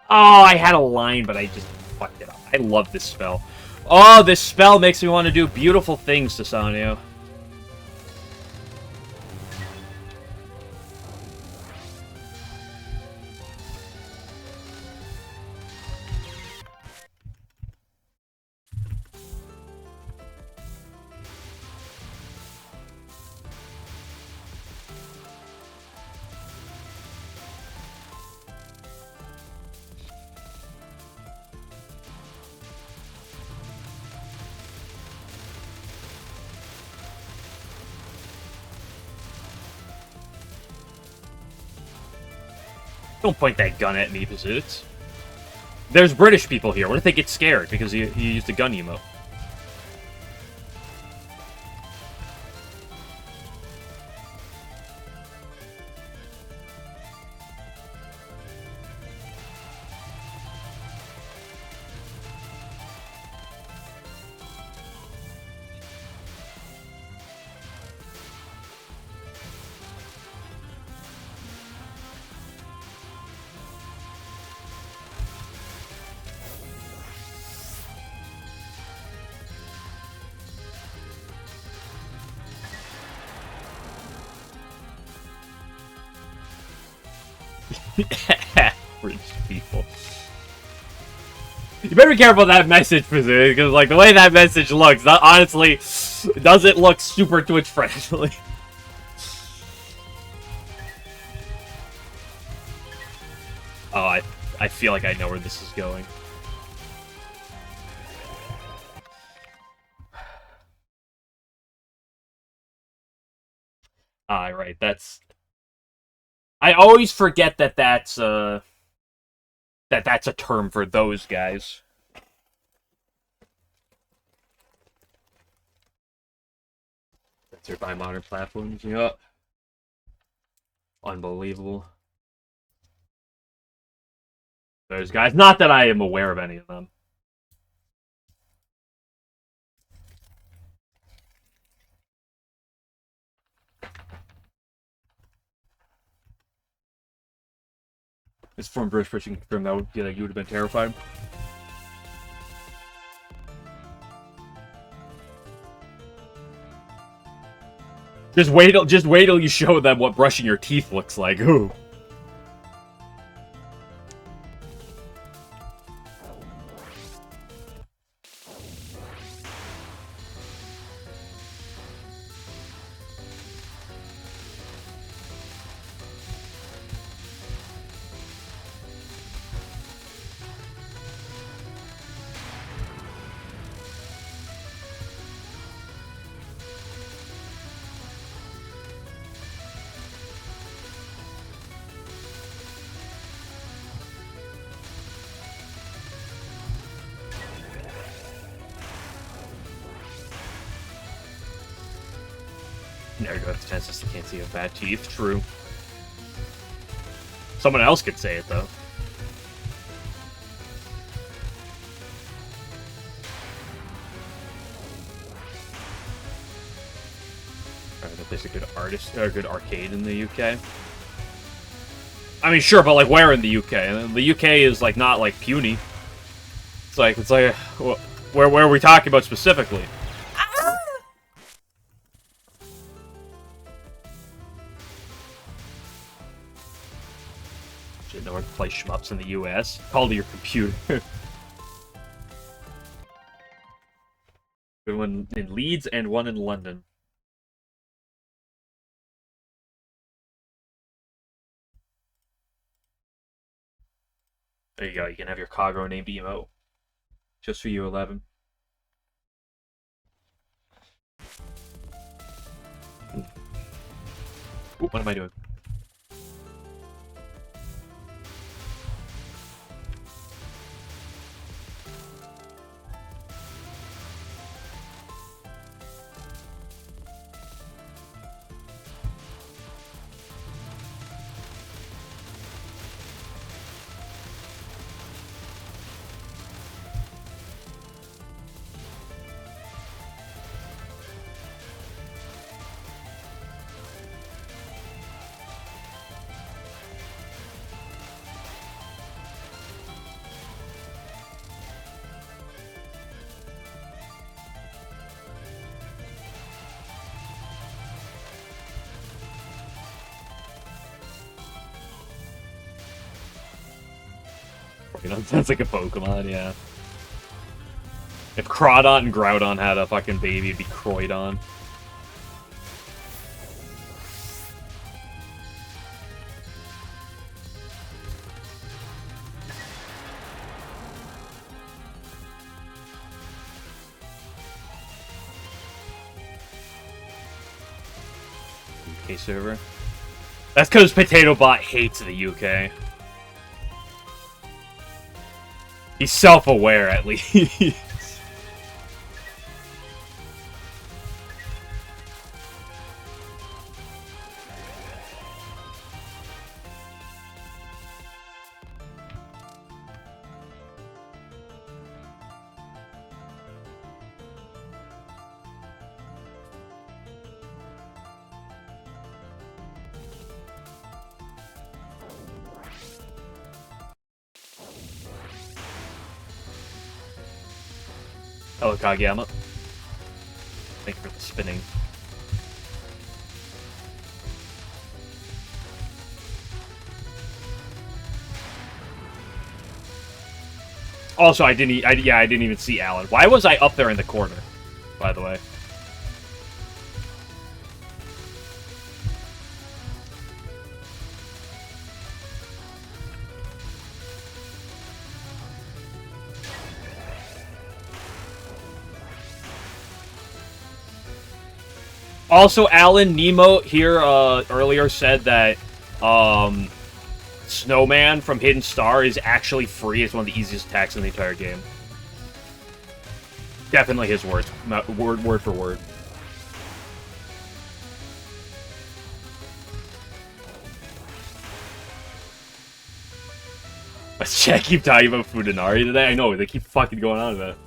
Oh, I had a line, but I just fucked it up. I love this spell. Oh, this spell makes me want to do beautiful things to Sanyo. Don't point that gun at me, Pazoots. There's British people here. What if they get scared because you used a gun emote? British people. You better be careful with that message, because like the way that message looks, that honestly doesn't look super Twitch friendly. Oh, I feel like I know where this is going. Ah, right, that's... I always forget that that's a term for those guys. Censored by modern platforms, yup. Unbelievable. Those guys. Not that I am aware of any of them. It's from British Fishing confirmed that would be like you would have been terrified. Just wait till you show them what brushing your teeth looks like. Ooh. There you go. It's chances they can't see have bad teeth. True. Someone else could say it though. There's a good artist, or a good arcade in the UK. I mean, sure, but like where in the UK? And the UK is like not like puny. It's like where are we talking about specifically? Should know where to play shmups in the US. Call to your computer. Good one in Leeds and one in London. There you go. You can have your Kagro named Emo. Just for you, 11. Oop, what am I doing? You know, sounds like a Pokemon, yeah. If Crawdon and Groudon had a fucking baby, it'd be Croydon. UK server. That's because Potato Bot hates the UK. He's self-aware, at least. Hello, Kageyama. Thank you for the spinning. Also, I didn't even see Alan. Why was I up there in the corner, by the way? Also, Alan, Nemo here earlier said that Snowman from Hidden Star is actually free. It's one of the easiest attacks in the entire game. Definitely his words, word for word. Let's check. Keep talking about Fudanari today. I know they keep fucking going on about it.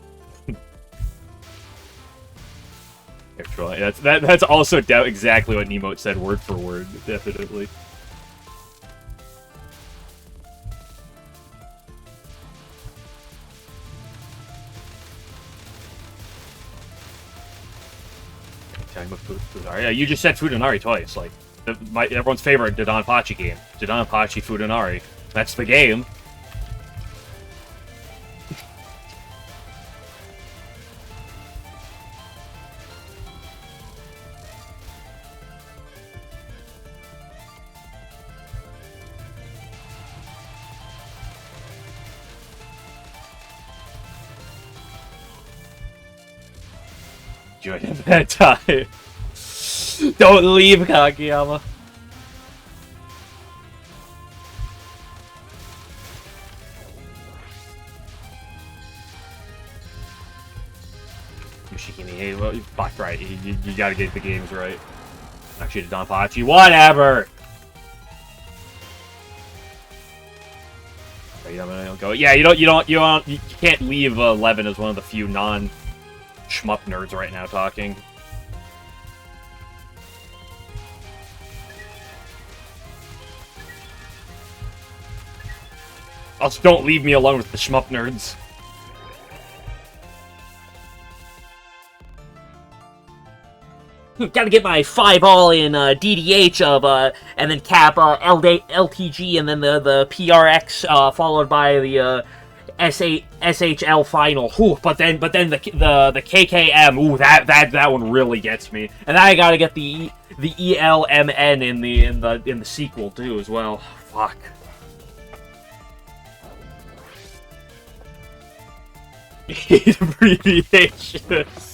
That's also exactly what Nemo said, word for word, definitely. Fudanari. Yeah, you just said Fudanari twice. Like everyone's favorite Dodonpachi game, Dodonpachi Fudanari. That's the game. Join at that time. Don't leave, Kageyama. Yoshikimi, hey, well, fuck right. You gotta get the games right. Actually, the Donpachi, whatever. Go. Yeah, you can't leave 11 as one of the few shmup nerds right now talking. Also, don't leave me alone with the shmup nerds. Gotta get my 5 all in DDH of and then cap LTG and then the PRX followed by the SHL final. Ooh, but then the KKM. Ooh, that one really gets me. And then I gotta get the ELMN in the sequel too as well. Fuck. Hate abbreviations.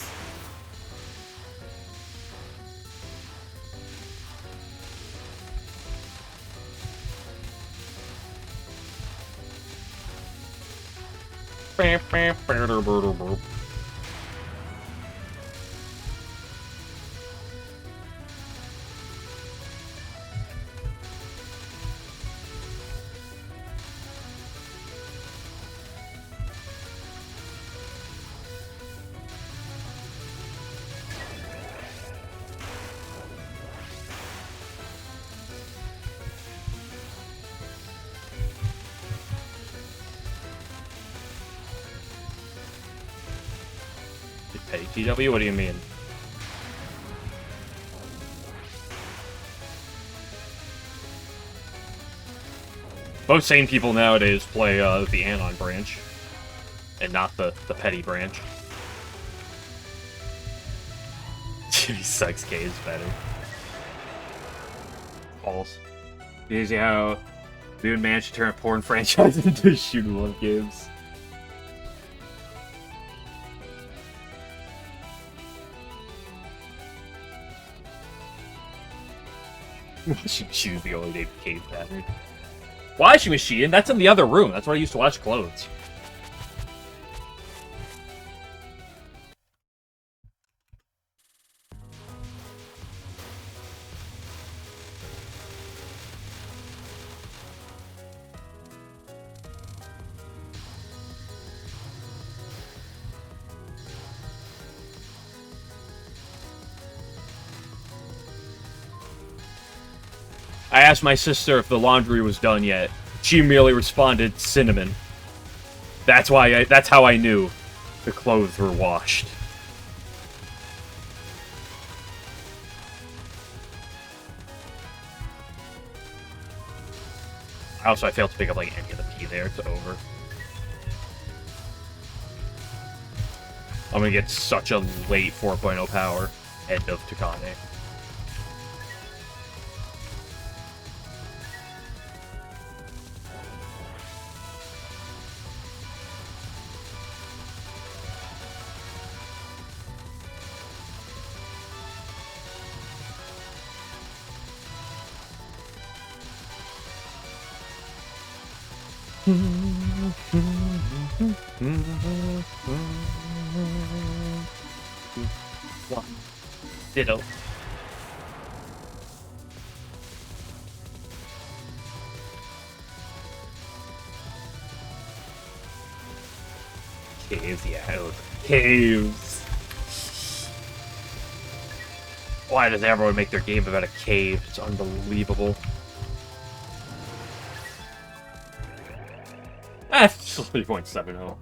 Petty TW? What do you mean? Most sane people nowadays play the Anon branch, and not the petty branch. Jimmy sucks K is better. False. Here's how we would manage to turn a porn franchise into shoot-'em-up games. Washing machine is the only David Cage pattern. Washing machine? That's in the other room. That's where I used to wash clothes. I asked my sister if the laundry was done yet. She merely responded, cinnamon. That's how I knew the clothes were washed. I failed to pick up like any of the P there. It's over. I'm gonna get such a late 4.0 power. End of Takane. Ditto. Caves, yeah. Caves. Why does everyone make their game about a cave? It's unbelievable. It's 3.70.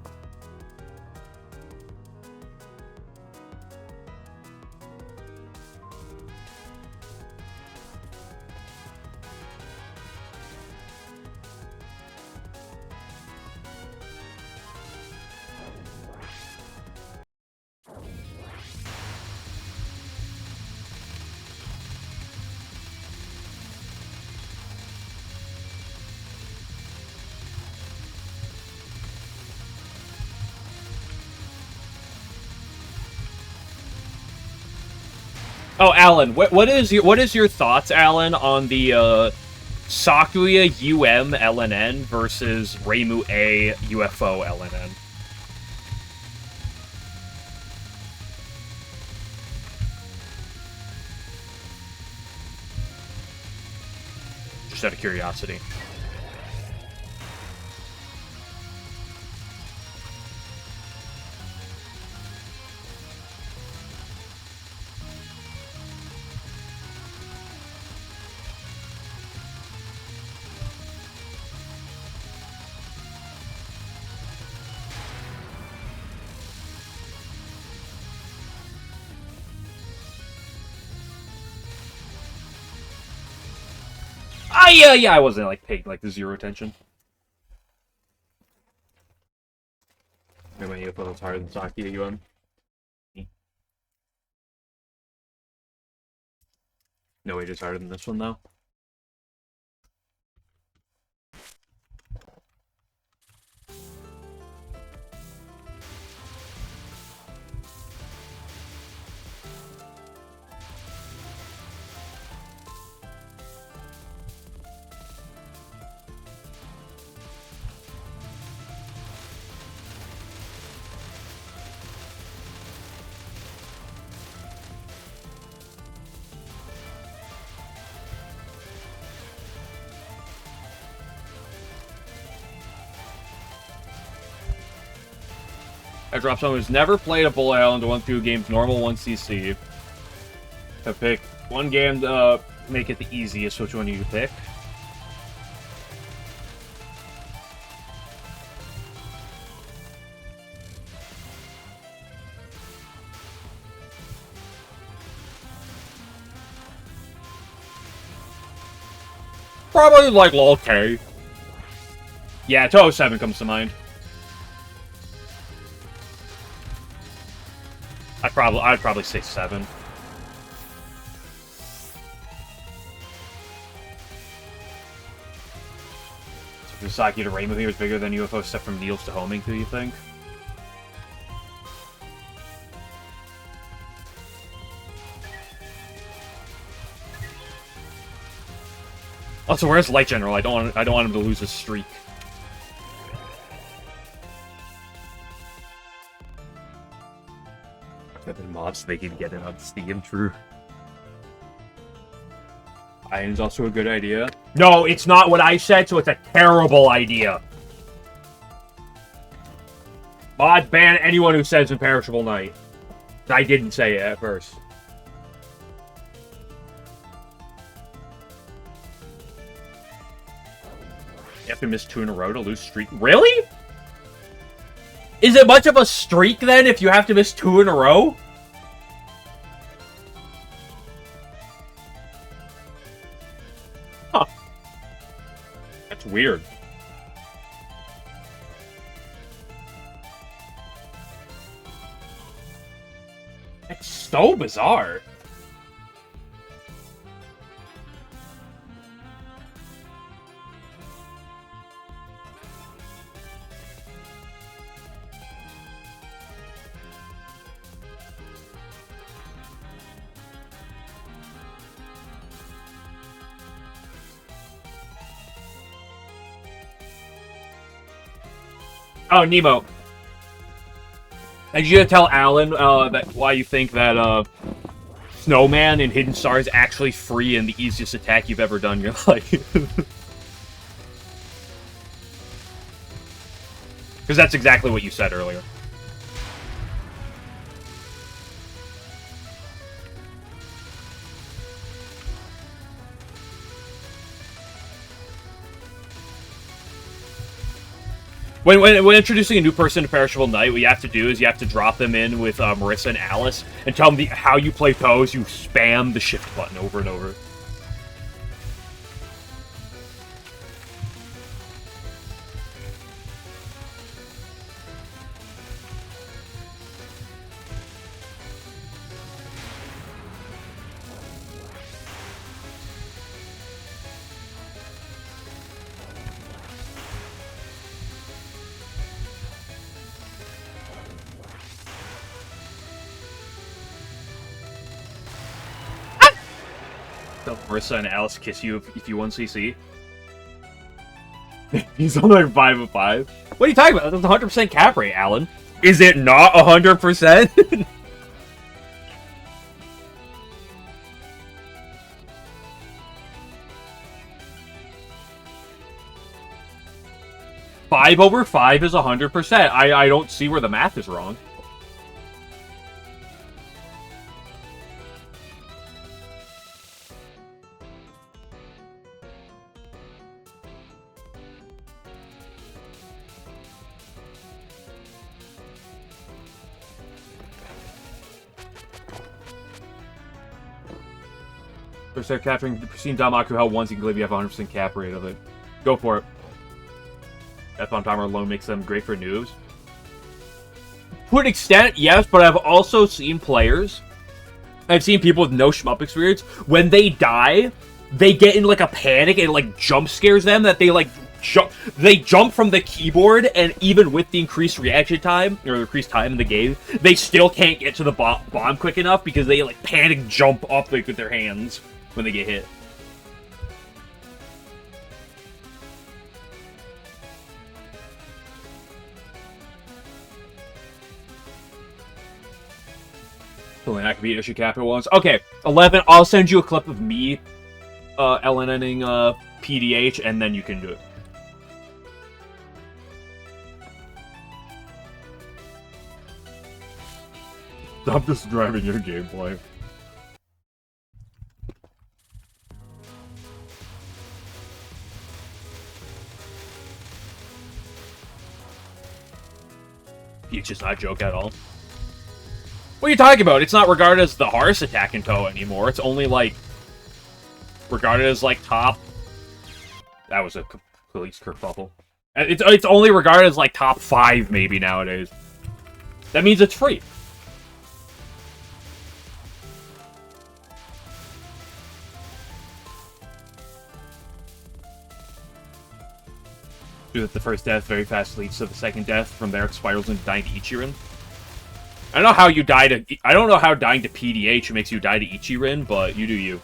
Oh, Alan, what is your thoughts, Alan, on the Sakuya UM LNN versus Reimu A UFO LNN? Just out of curiosity. Yeah, I wasn't like paying like the zero attention. Maybe my UFO is harder than Sakuya UM. No way, just harder than this one though. I drop someone who's never played a bullet hell into 1-2 games, normal 1cc. I pick one game to make it the easiest. Which one do you pick? Probably like lol K. Yeah, Touhou 7 comes to mind. I'd probably say 7. So Fusaki to Rainbow here is bigger than UFO step from Niels to homing, do you think? Also, where's Light General? I don't want him to lose his streak. Mods so they can get it on Steam, true. Iron's also a good idea. No, it's not what I said, so it's a terrible idea. Mod ban anyone who says Imperishable Knight. I didn't say it at first. You have to miss 2 in a row to lose streak. Really? Is it much of a streak, then, if you have to miss 2 in a row? Huh. That's weird. That's so bizarre. Oh, Nemo. And you gonna tell Alan that why you think that Snowman in Hidden Star is actually free and the easiest attack you've ever done in your life? Because that's exactly what you said earlier. When introducing a new person to Perishable Knight, what you have to do is you have to drop them in with Marissa and Alice and tell them how you play Touhou. You spam the shift button over and over. Marissa and Alice kiss you if you 1cc. He's on like 5 of 5. What are you talking about? That's 100% cap rate, Alan. Is it not 100%? Five over 5 is 100%. I don't see where the math is wrong. Start capturing the pristine Damaku Hell once, you can believe you have 100% cap rate of it. Go for it. F-bomb timer alone makes them great for noobs. To an extent, yes, but I've also seen players, I've seen people with no shmup experience, when they die, they get in like a panic and it like jump scares them that they like jump from the keyboard, and even with the increased reaction time, or the increased time in the game, they still can't get to the bomb quick enough because they like panic jump up like with their hands when they get hit. Totally not gonna be issue cap at once. Okay, 11, I'll send you a clip of me LNNing PDH, and then you can do it. I'm just driving your gameplay. It's just not a joke at all. What are you talking about? It's not regarded as the hardest attack in Touhou anymore. It's only, like, regarded as, like, top... That was a complete kerfuffle. It's only regarded as, like, top 5, maybe, nowadays. That means it's free. That the first death very fast leads to the second death. From there, it spirals into dying to Ichirin. I don't know how you die to... I don't know how dying to PDH makes you die to Ichirin, but you do you.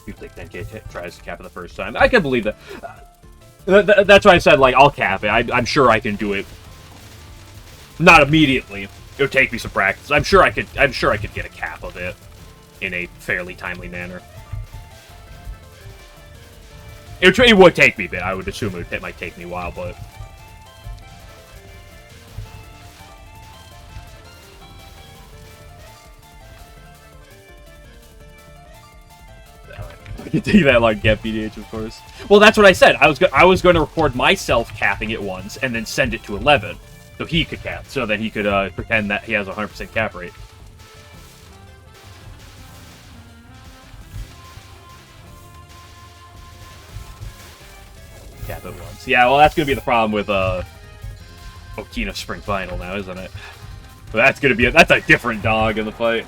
You think Denki tries to cap it the first time. I can believe that. That's why I said, like, I'll cap it. I'm sure I can do it. Not immediately. It would take me some practice. I'm sure I could get a cap of it in a fairly timely manner. It would take me a bit. I would assume it might take me a while, but... I can take that, like, get BDH, of course. Well, that's what I said. I was going to record myself capping it once, and then send it to 11, so he could cap. So then he could pretend that he has a 100% cap rate. Cap it once. Yeah, well, that's going to be the problem with Okina Spring Final now, isn't it? But that's going to be that's a different dog in the fight.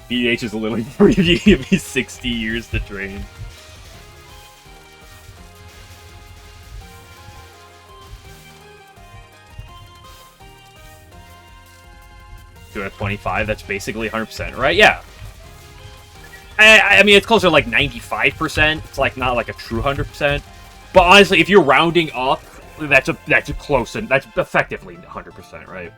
BH is literally giving me 60 years to train. At 25, that's basically 100%, right? Yeah. I mean, it's closer to like 95%. It's like not like a true 100%. But honestly, if you're rounding up, that's a close and that's effectively 100%, right?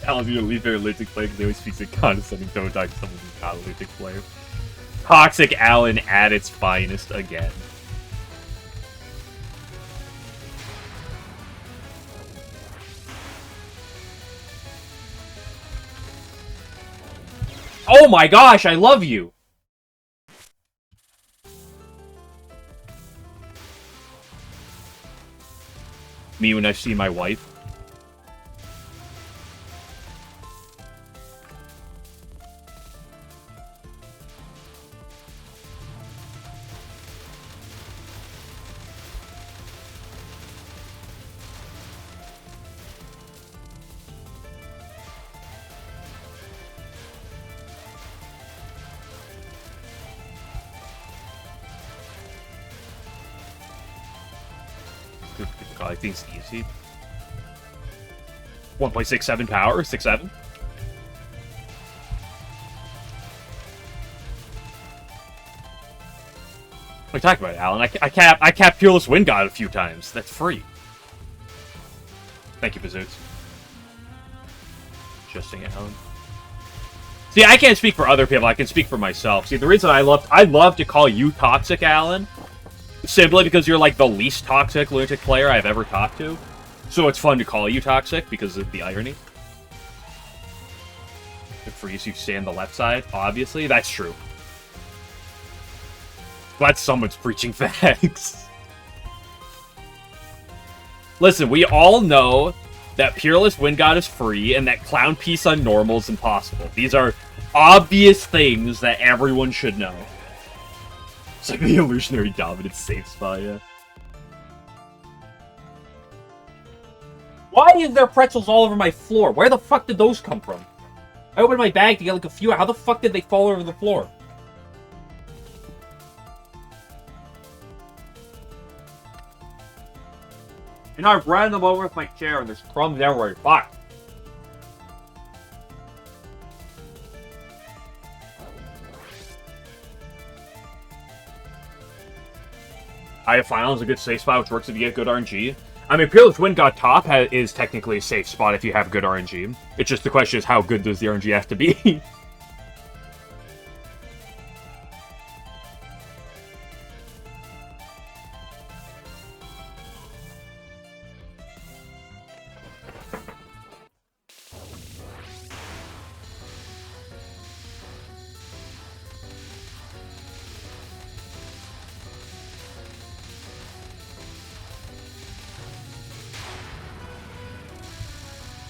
Alan's your least favorite Lutic player because he always speaks in condescending tone talking to someone who's not a Lutic player. Toxic Alan at its finest again. Oh my gosh, I love you! Me when I see my wife. I think it's easy. 1.67 power, 6'7". What are you talking about, Alan? I capped Fearless Wind God a few times. That's free. Thank you, Bazooks. Justing it, Alan. See, I can't speak for other people. I can speak for myself. See, the reason I love to call you Toxic, Alan, simply because you're like the least toxic lunatic player I've ever talked to. So it's fun to call you toxic because of the irony. It frees you stay on the left side, obviously. That's true. Glad someone's preaching facts. Listen, we all know that Peerless Wind God is free, and that Clown Piece on normal is impossible. These are obvious things that everyone should know. It's like the Illusionary Dominance safe spot, yeah. Why is there pretzels all over my floor? Where the fuck did those come from? I opened my bag to get like a few. How the fuck did they fall over the floor? You know, I ran them over with my chair and there's crumbs everywhere. Fuck. I have Final is a good safe spot, which works if you get good RNG. I mean, Peerless Wind God top is technically a safe spot if you have good RNG. It's just the question is how good does the RNG have to be?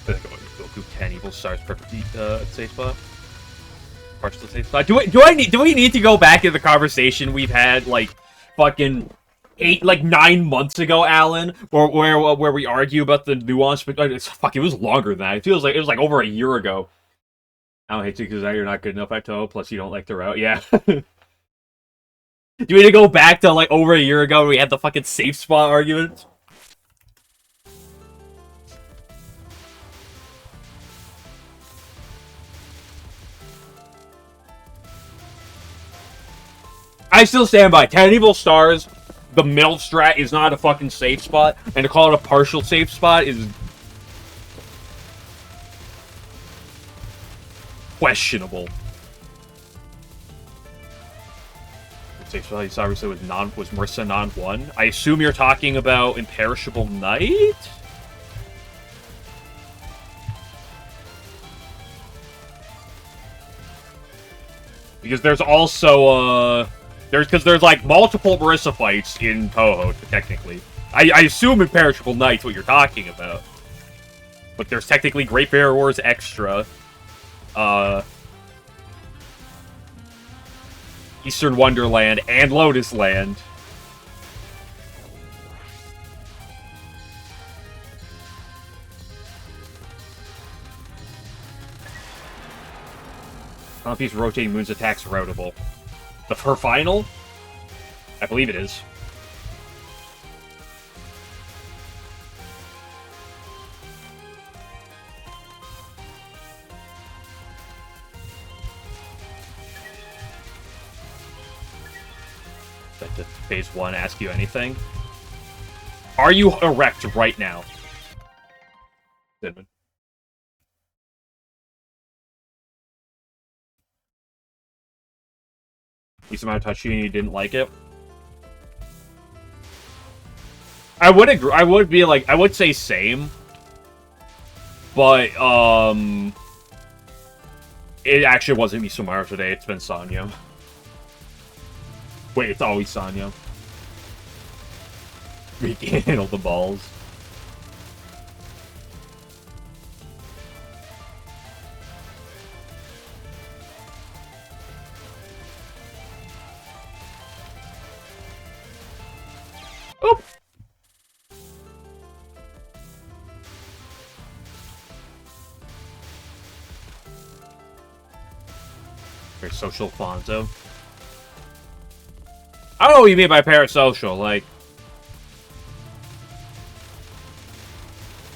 Goku 10 evil stars perfect safe spot. Partial safe spot. Do we need to go back in the conversation we've had like fucking 9 months ago, Alan, where we argue about the nuance? But it was longer than that. It feels like it was like over a year ago. I don't hate you because now you're not good enough at Touhou. Plus, you don't like the route. Yeah. Do we need to go back to like over a year ago when we had the fucking safe spot argument? I still stand by 10 evil stars. The middle strat is not a fucking safe spot, and to call it a partial safe spot is questionable. Safe spot you saw recently was Marissa non 1. I assume you're talking about Imperishable Knight. Because there's also there's like multiple Marissa fights in Touhou, technically. I assume Imperishable Knight's what you're talking about. But there's technically Great Bear Wars Extra. Eastern Wonderland and Lotus Land. One piece rotating moon's attacks routable. Her final? I believe it is. Did phase 1 ask you anything? Are you erect right now? Cinnamon. Least amount of touching and you didn't like it. I would agree. I would be like, I would say same, but it actually wasn't Misumaru today. It's been Sanyo. Wait, it's always Sanyo. We can't handle the balls. Oop. Very social Fonzo. I don't know what you mean by parasocial, like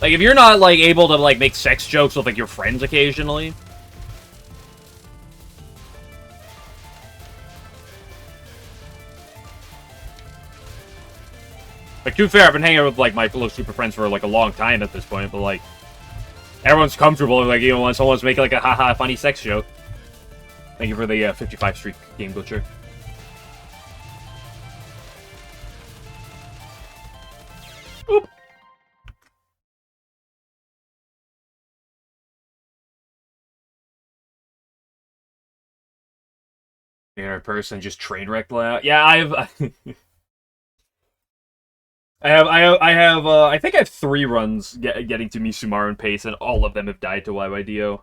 if you're not, like, able to, like, make sex jokes with, like, your friends occasionally. Like, to be fair, I've been hanging out with, like, my fellow super friends for, like, a long time at this point, but, like, everyone's comfortable, like, you know, when someone's making, like, a haha funny sex joke. Thank you for the 55 streak game glitcher. Oop. Person just train wrecked layout. Yeah, I've I think I have 3 runs getting to Misumaru and pace, and all of them have died to YYDO.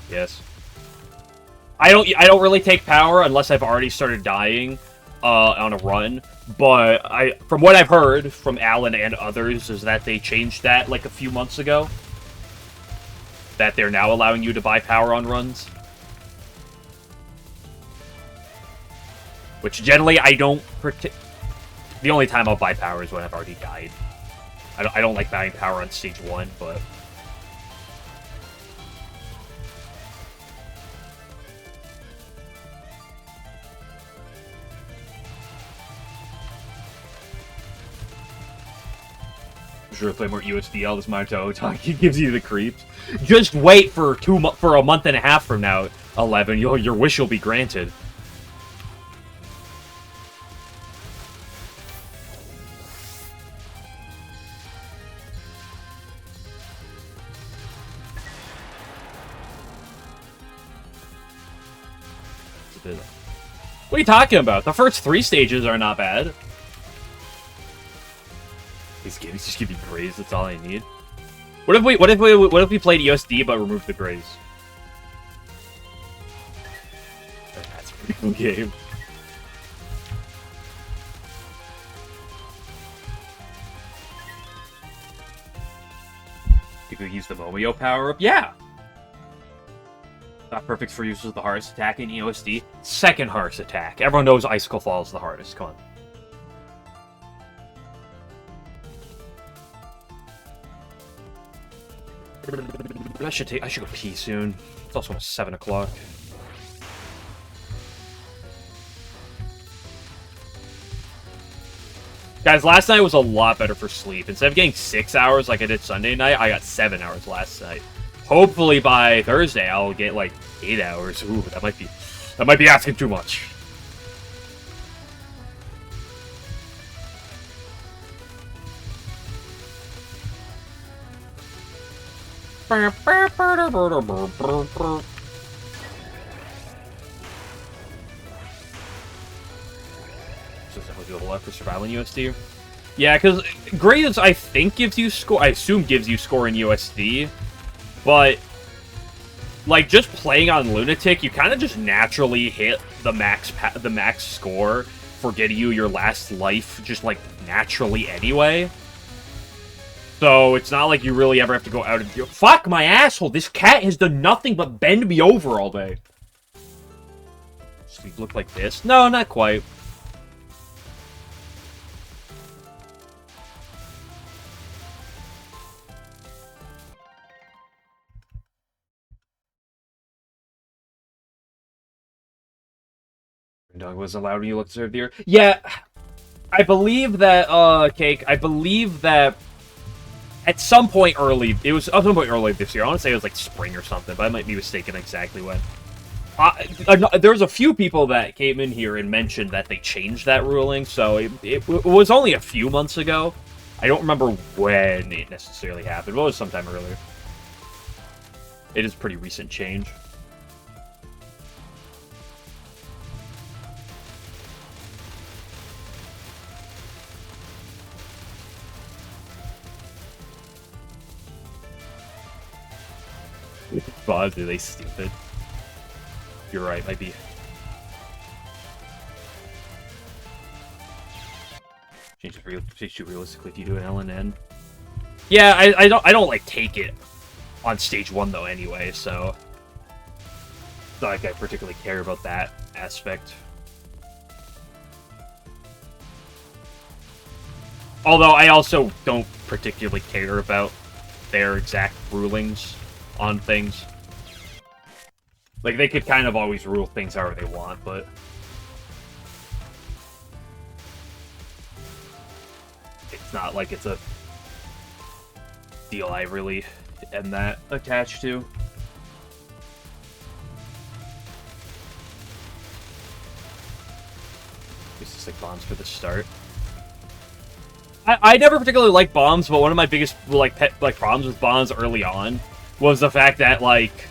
Yes. I don't really take power unless I've already started dying on a run. But from what I've heard from Alan and others, is that they changed that like a few months ago. That they're now allowing you to buy power on runs. Which generally I don't the only time I'll buy power is when I've already died. I don't like buying power on stage 1, but sure play more USDL this Maito talk. He gives you the creeps. Just wait for a month and a half from now, 11. Your wish will be granted. What are you talking about? The first 3 stages are not bad. These games just give me grays. That's all I need. What if we played ESD but removed the grays? That's a pretty cool game. You could use the Momio power up. Yeah. Not perfect for users of the hardest attack in EOSD. Second hardest attack. Everyone knows Icicle Fall is the hardest. Come on. I should go pee soon. It's also 7 o'clock. Guys, last night was a lot better for sleep. Instead of getting 6 hours like I did Sunday night, I got 7 hours last night. Hopefully by Thursday I'll get like 8 hours. Ooh, that might be asking too much. Just do the left for survival in USD. Yeah, because grades I think gives you score. I assume gives you score in USD, but like just playing on Lunatic, you kind of just naturally hit the max score for getting you your last life, just like naturally anyway. So it's not like you really ever have to go out and fuck my asshole. This cat has done nothing but bend me over all day. Sleep look like this? No, not quite. Dog was allowed when you looked served here. Yeah, I believe that, Cake, I believe that at some point early, it was at some point early this year. I want to say it was like spring or something, but I might be mistaken exactly when. There was a few people that came in here and mentioned that they changed that ruling, so it was only a few months ago. I don't remember when it necessarily happened, but it was sometime earlier. It is a pretty recent change. Bods, are they stupid? You're right, might be. Change too realistically if you do an LNN. Yeah, I don't like take it on stage 1 though anyway, so it's not like I particularly care about that aspect. Although I also don't particularly care about their exact rulings on things. Like, they could kind of always rule things however they want, but it's not like it's a deal I really am that attached to. This is like bombs for the start. I never particularly liked bombs, but one of my biggest pet problems with bombs early on was the fact that, like,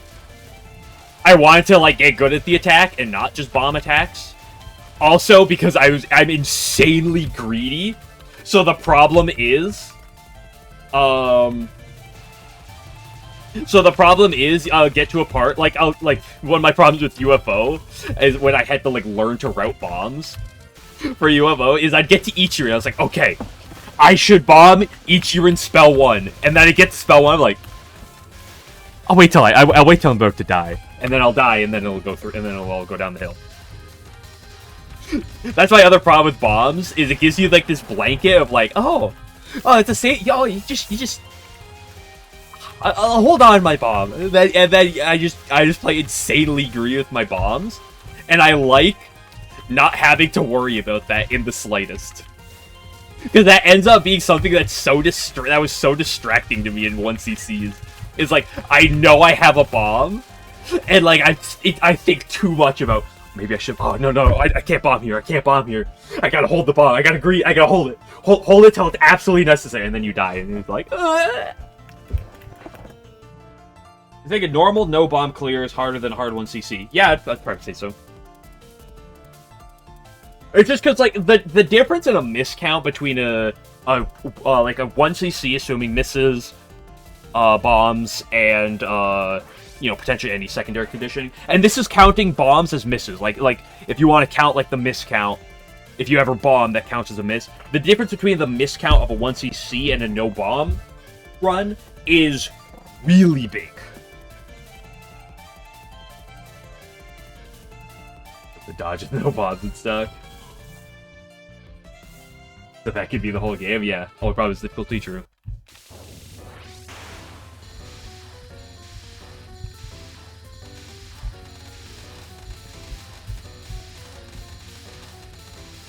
I wanted to, like, get good at the attack and not just bomb attacks. Also, because I'm insanely greedy. So the problem is, get to a part, like, one of my problems with UFO is when I had to, like, learn to route bombs for UFO is I'd get to Ichiran, I was like, okay, I should bomb Ichiran spell 1, and then I get to spell 1, I'm like, I'll wait till I'll wait till I'm about to die, and then I'll die, and then it'll go through, and then it'll all go down the hill. That's my other problem with bombs, is it gives you, like, this blanket of, like, oh, it's the same, you just, I'll hold on my bomb, and then I just play insanely greedy with my bombs, and I like not having to worry about that in the slightest. Because that ends up being something that's that was so distracting to me in 1cc's. It's like, I know I have a bomb, and, like, I think too much about, maybe I should, oh, no, I can't bomb here, I gotta hold the bomb, I gotta hold it. Hold it till it's absolutely necessary, and then you die, and it's like, You think a normal no bomb clear is harder than a hard 1cc? Yeah, I'd probably say so. It's just because, like, the difference in a miscount between like a 1cc, assuming misses, bombs, and, you know, potentially any secondary conditioning. And this is counting bombs as misses. Like if you want to count, like, the miscount, if you ever bomb, that counts as a miss. The difference between the miscount of a 1cc and a no bomb run is really big. The dodge and no bombs and stuff. That could be the whole game, yeah. Oh, it probably is difficulty true.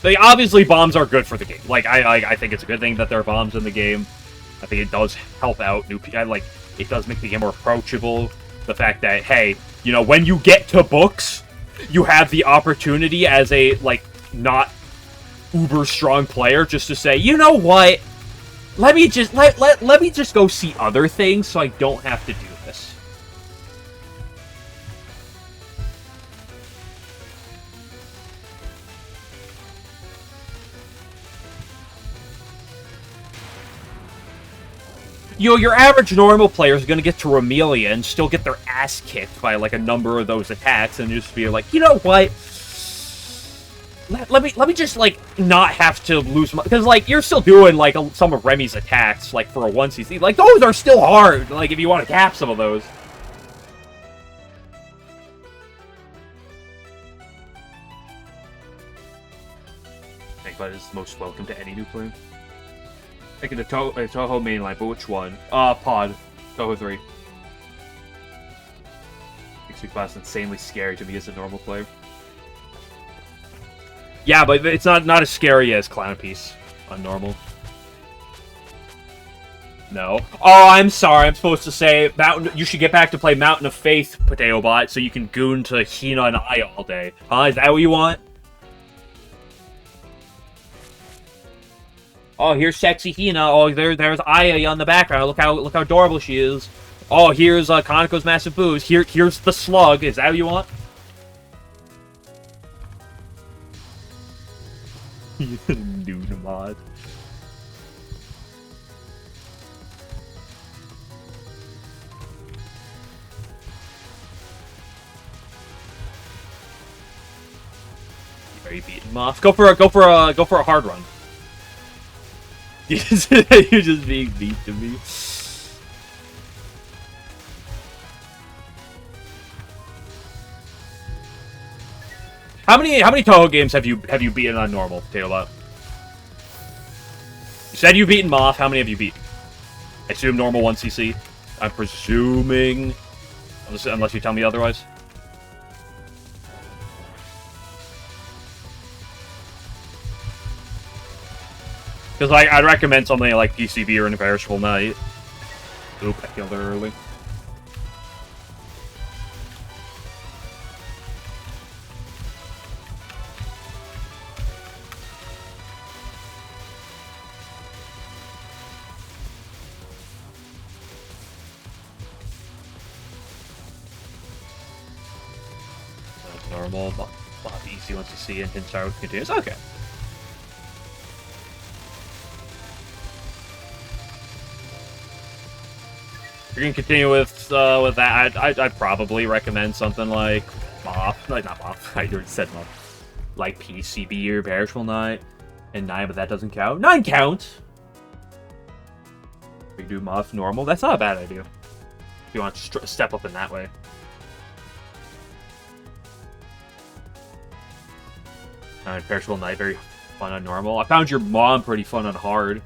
Like, obviously, bombs are good for the game. Like, I think it's a good thing that there are bombs in the game. I think it does help out new people. Like, it does make the game more approachable. The fact that, hey, you know, when you get to books, you have the opportunity as a, like, not uber strong player just to say, you know what? Let me just let me just go see other things so I don't have to do this. You know, your average normal player is going to get to Romelia and still get their ass kicked by, like, a number of those attacks and just be like, you know what? Let me just, like, not have to lose my... Because, like, you're still doing, like, some of Remy's attacks, like, for a 1cc. Like, those are still hard, like, if you want to cap some of those. Tank is most welcome to any new player. Taking the Touhou mainline, but which one? Pod. Touhou 3. Makes me class insanely scary to me as a normal player. Yeah, but it's not as scary as Clown Piece on normal. No. Oh, I'm sorry. I'm supposed to say you should get back to play Mountain of Faith, Potato Bot, so you can goon to Hina and Aya all day. Is that what you want? Oh, here's sexy Hina. Oh, there's Aya on the background. Look how adorable she is. Oh, here's Kaneko's massive boobs. Here's the slug. Is that what you want? Noon mod. Are you beating him off? Go for a hard run. You're just being beat to me. How many Touhou games have you beaten on normal, Potato Bot? You said you've beaten Moth. How many have you beaten? I assume normal 1cc. I'm presuming, unless you tell me otherwise. Because I'd recommend something like PCB or an Imperishable Night. Oop, I killed her early. normal. Moth easy once you see it. And start with continuous. Okay. You're gonna continue with that. I'd probably recommend something like Moth. Like not Moth. I already said Moth. Like PCB or Perishable Knight and 9, but that doesn't count. 9 counts. We do Moth normal. That's not a bad idea. If you want to step up in that way. Perishable Knight, very fun on normal. I found your mom pretty fun on hard.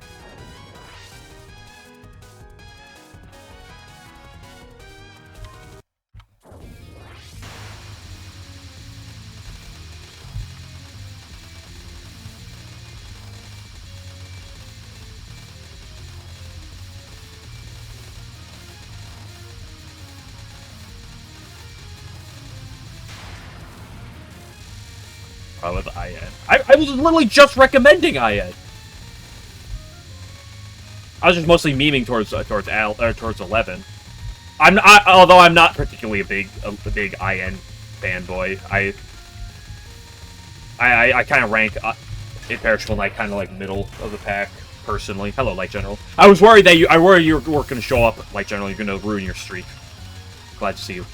With IN. I was literally just recommending IN. I was just mostly memeing towards 11. Although I'm not particularly a big IN fanboy. I kind of rank Imperishable Knight kind of like middle of the pack personally. Hello, Light General. I was worried that you were going to show up, Light General. You're going to ruin your streak. Glad to see you.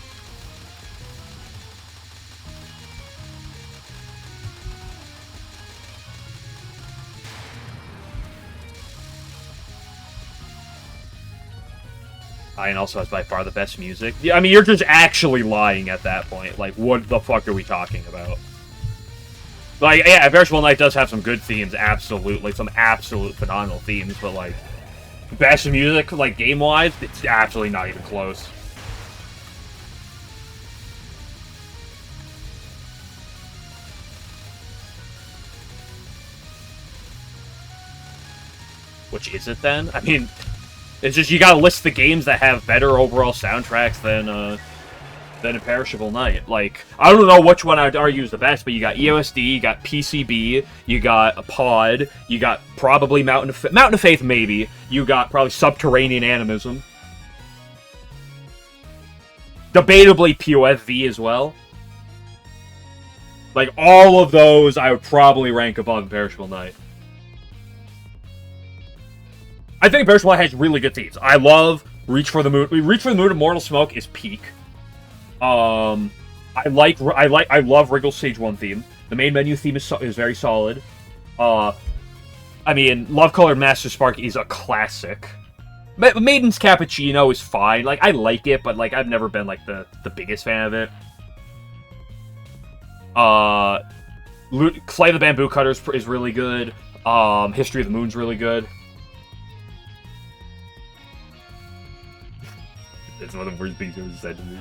Ian also has by far the best music. Yeah, I mean, you're just actually lying at that point. Like, what the fuck are we talking about? Like, yeah, Perishable Knight does have some good themes, absolutely. Some absolute phenomenal themes, but, like, best music, like, game-wise, it's absolutely not even close. Which is it, then? I mean... It's just you gotta list the games that have better overall soundtracks than Imperishable Knight. Like, I don't know which one I'd argue is the best, but you got EOSD, you got PCB, you got a Pod, you got probably Mountain of Faith, maybe. You got probably Subterranean Animism. Debatably POFV as well. Like, all of those I would probably rank above Imperishable Knight. I think Perishable Knight has really good themes. I love Reach for the Moon. Reach for the Moon and Mortal Smoke is peak. I love Wriggle Stage 1 theme. The main menu theme is very solid. I mean, Love Colored Master Spark is a classic. Maiden's Cappuccino is fine. Like, I like it, but like I've never been like the biggest fan of it. Flight of the Bamboo Cutters is really good. History of the Moon's really good. It's one of the worst things you ever said to me.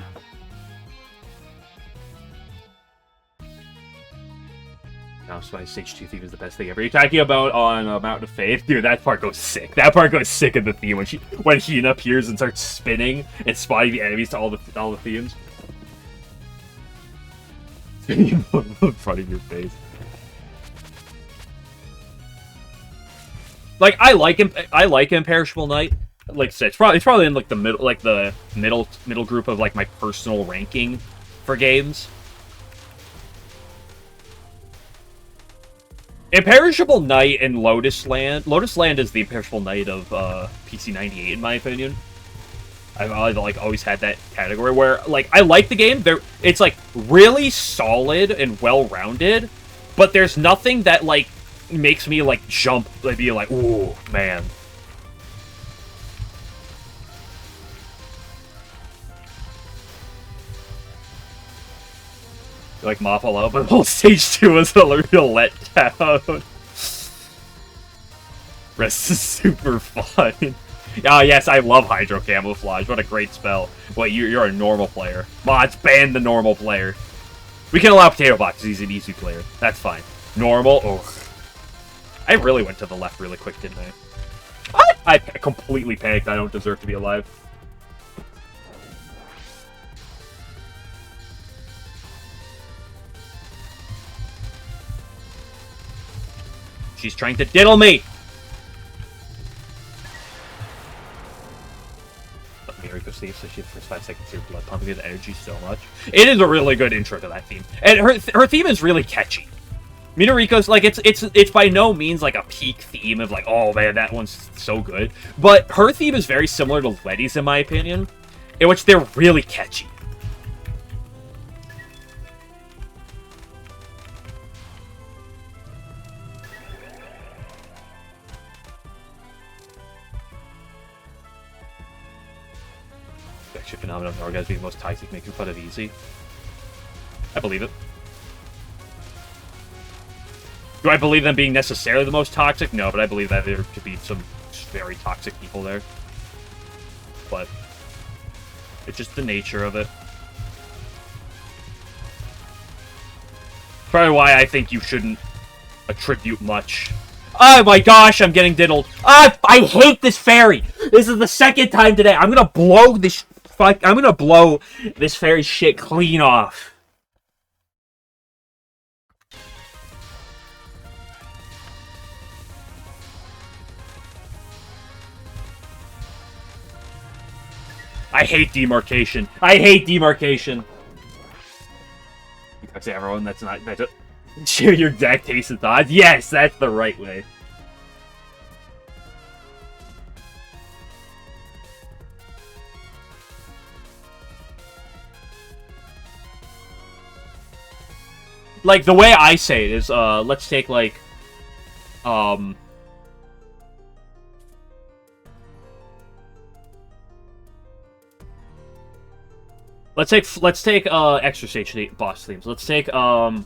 Now, Spice Stage 2 theme is the best thing ever. You're talking about on Mountain of Faith? Dude, that part goes sick. That part goes sick in the theme when Hina appears and starts spinning and spotting the enemies to all the themes. In front of your face. Like, I like Imperishable Knight. Like I said, it's probably in like the middle group of like my personal ranking for games. Imperishable Knight and Lotus Land. Lotus Land is the Imperishable Knight of PC98 in my opinion. I've like always had that category where like I like the game. It's like really solid and well-rounded, but there's nothing that like makes me like jump, like be like, ooh man. Like Mafala, but whole stage 2 was a real letdown. Rest is super fun. Ah, yes, I love Hydro Camouflage. What a great spell. Wait, you're a normal player. Mods, ban the normal player. We can allow Potato Box, he's an easy player. That's fine. Normal, oh. I really went to the left really quick, didn't I? I completely panicked. I don't deserve to be alive. She's trying to diddle me! Miriko's theme, so she the first 5 seconds here, blood pumping the energy so much. It is a really good intro to that theme, and her theme is really catchy. Minariko's like it's by no means like a peak theme of like, oh man, that one's so good. But her theme is very similar to Letty's in my opinion, in which they're really catchy. Actually, phenomenon of orgasm being the most toxic, making fun of easy. I believe it. Do I believe them being necessarily the most toxic? No, but I believe that there could be some very toxic people there. But it's just the nature of it. Probably why I think you shouldn't attribute much. Oh my gosh, I'm getting diddled. Ah, I hate this fairy. This is the second time today. I'm gonna blow this fairy shit clean off. I hate demarcation. I hate demarcation. You say everyone that's not share your deck taste and thoughts. Yes, that's the right way. Like the way I say it is, let's take like, let's take extra stage boss themes. Let's take UN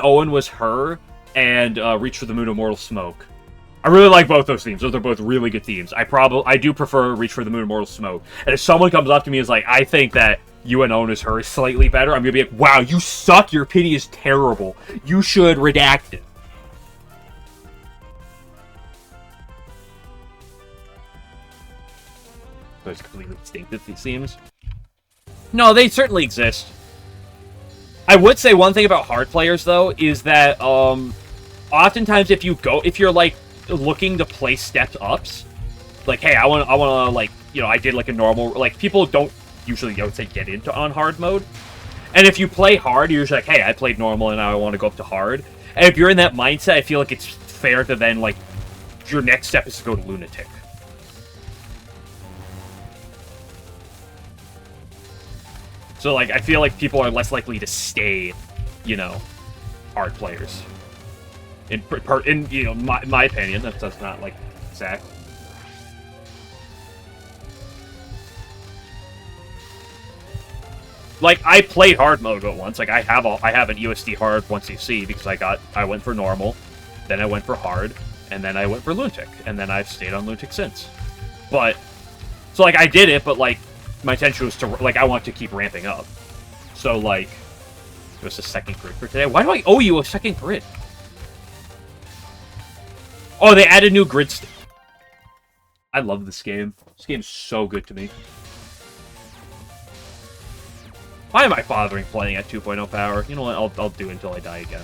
Owen was her, and Reach for the Moon Immortal Smoke. I really like both those themes. Those are both really good themes. I do prefer Reach for the Moon Immortal Smoke. And if someone comes up to me and is like, I think that UN Owen is her is slightly better, I'm gonna be like, wow, you suck. Your pity is terrible. You should redact it. Those completely distinctive themes. No, they certainly exist. I would say one thing about hard players, though, is that oftentimes if you're like looking to play stepped ups, like, hey, I want to like, you know, I did like a normal, like, people don't usually, I would say, get into on hard mode. And if you play hard, you're usually like, hey, I played normal and now I want to go up to hard. And if you're in that mindset, I feel like it's fair to then, like, your next step is to go to Lunatic. So, like, I feel like people are less likely to stay, you know, hard players. In you know, my opinion, that's not, like, exact. Like, I played hard mode once. Like, I have an USD hard once you see because I went for normal, then I went for hard, and then I went for Lunatic, and then I've stayed on Lunatic since. But so like I did it, but like my intention was to like I want to keep ramping up. So like it was the second grid for today. Why do I owe you a second grid? Oh, they added new grids. I love this game. This game's so good to me. Why am I bothering playing at 2.0 power? You know what? I'll do it until I die again.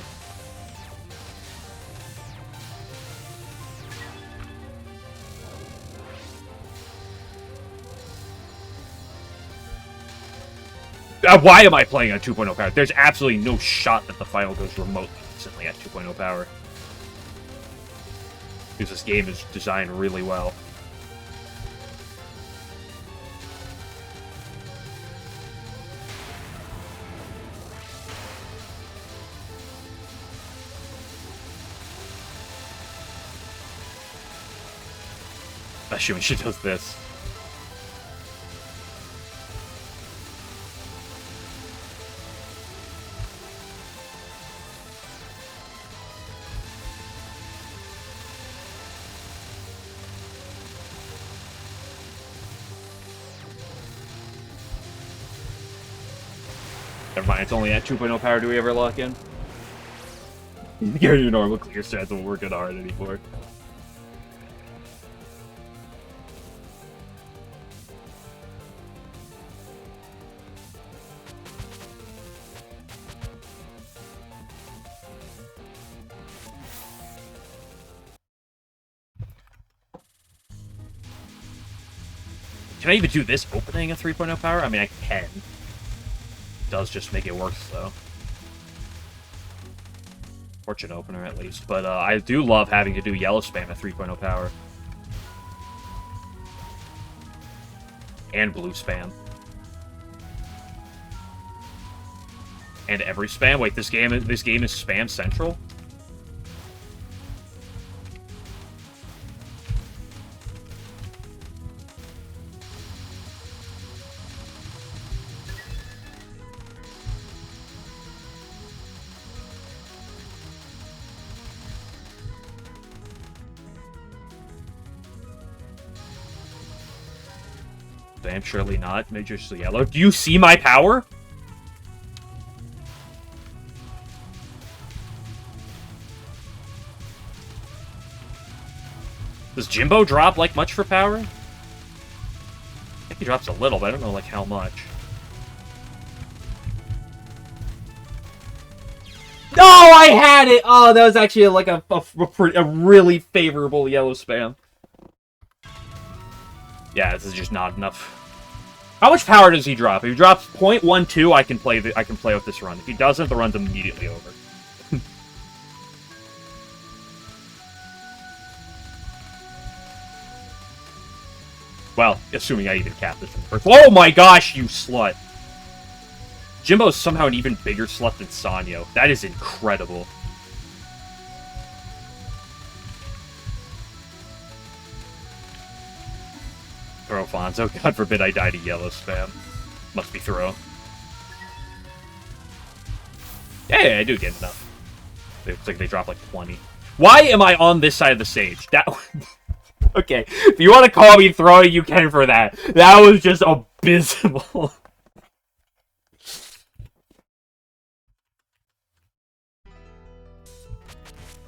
Why am I playing at 2.0 power? There's absolutely no shot that the final goes remotely decently at 2.0 power. Because this game is designed really well. Especially when she does this. Never mind, it's only at 2.0 power do we ever lock in? Your normal clear strats won't work at hard anymore. Can I even do this opening a 3.0 power? I mean, I can. It does just make it worse, though. Fortune opener, at least. But I do love having to do yellow spam at 3.0 power. And blue spam. And every spam? Wait, this game is spam central? Spam, surely not. Maybe just yellow. Do you see my power? Does Jimbo drop, like, much for power? I think he drops a little, but I don't know, like, how much. No, I had it! Oh, that was actually, like, a really favorable yellow spam. Yeah, this is just not enough. How much power does he drop? If he drops 0.12, I can play with this run. If he doesn't, the run's immediately over. Well, assuming I even cap this from first. Oh my gosh, you slut! Jimbo's somehow an even bigger slut than Sanyo. That is incredible. Throw Fonzo. God forbid I die to yellow spam. Must be throw. Yeah, I do get enough. It looks like they drop like 20. Why am I on this side of the stage? That... Okay, if you want to call me throwing, you can for that. That was just abysmal.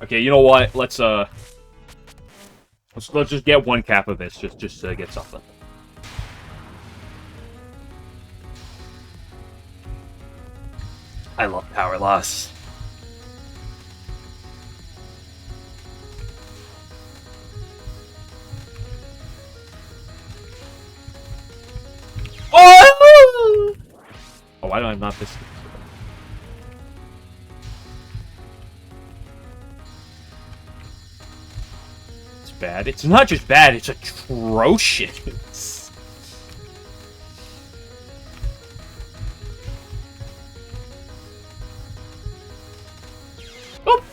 Okay, you know what? Let's just get one cap of this, just to get something. I love power loss. Oh! Oh, why do I not this? It's bad. It's not just bad, it's atrocious. Oh!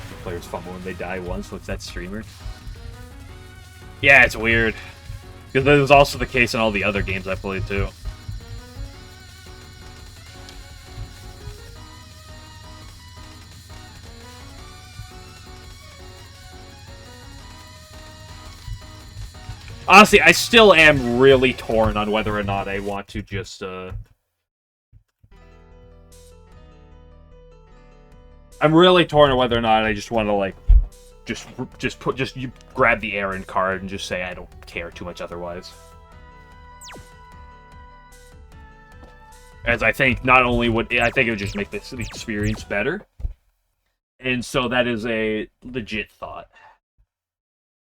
The players fumble when they die once. What's that, streamer? Yeah, it's weird. Because that was also the case in all the other games I played, too. Honestly, I still am really torn on whether or not I want to just, I'm really torn on whether or not I just want to, like, just you grab the Aaron card and just say I don't care too much otherwise. As I think not only I think it would just make the experience better. And so that is a legit thought.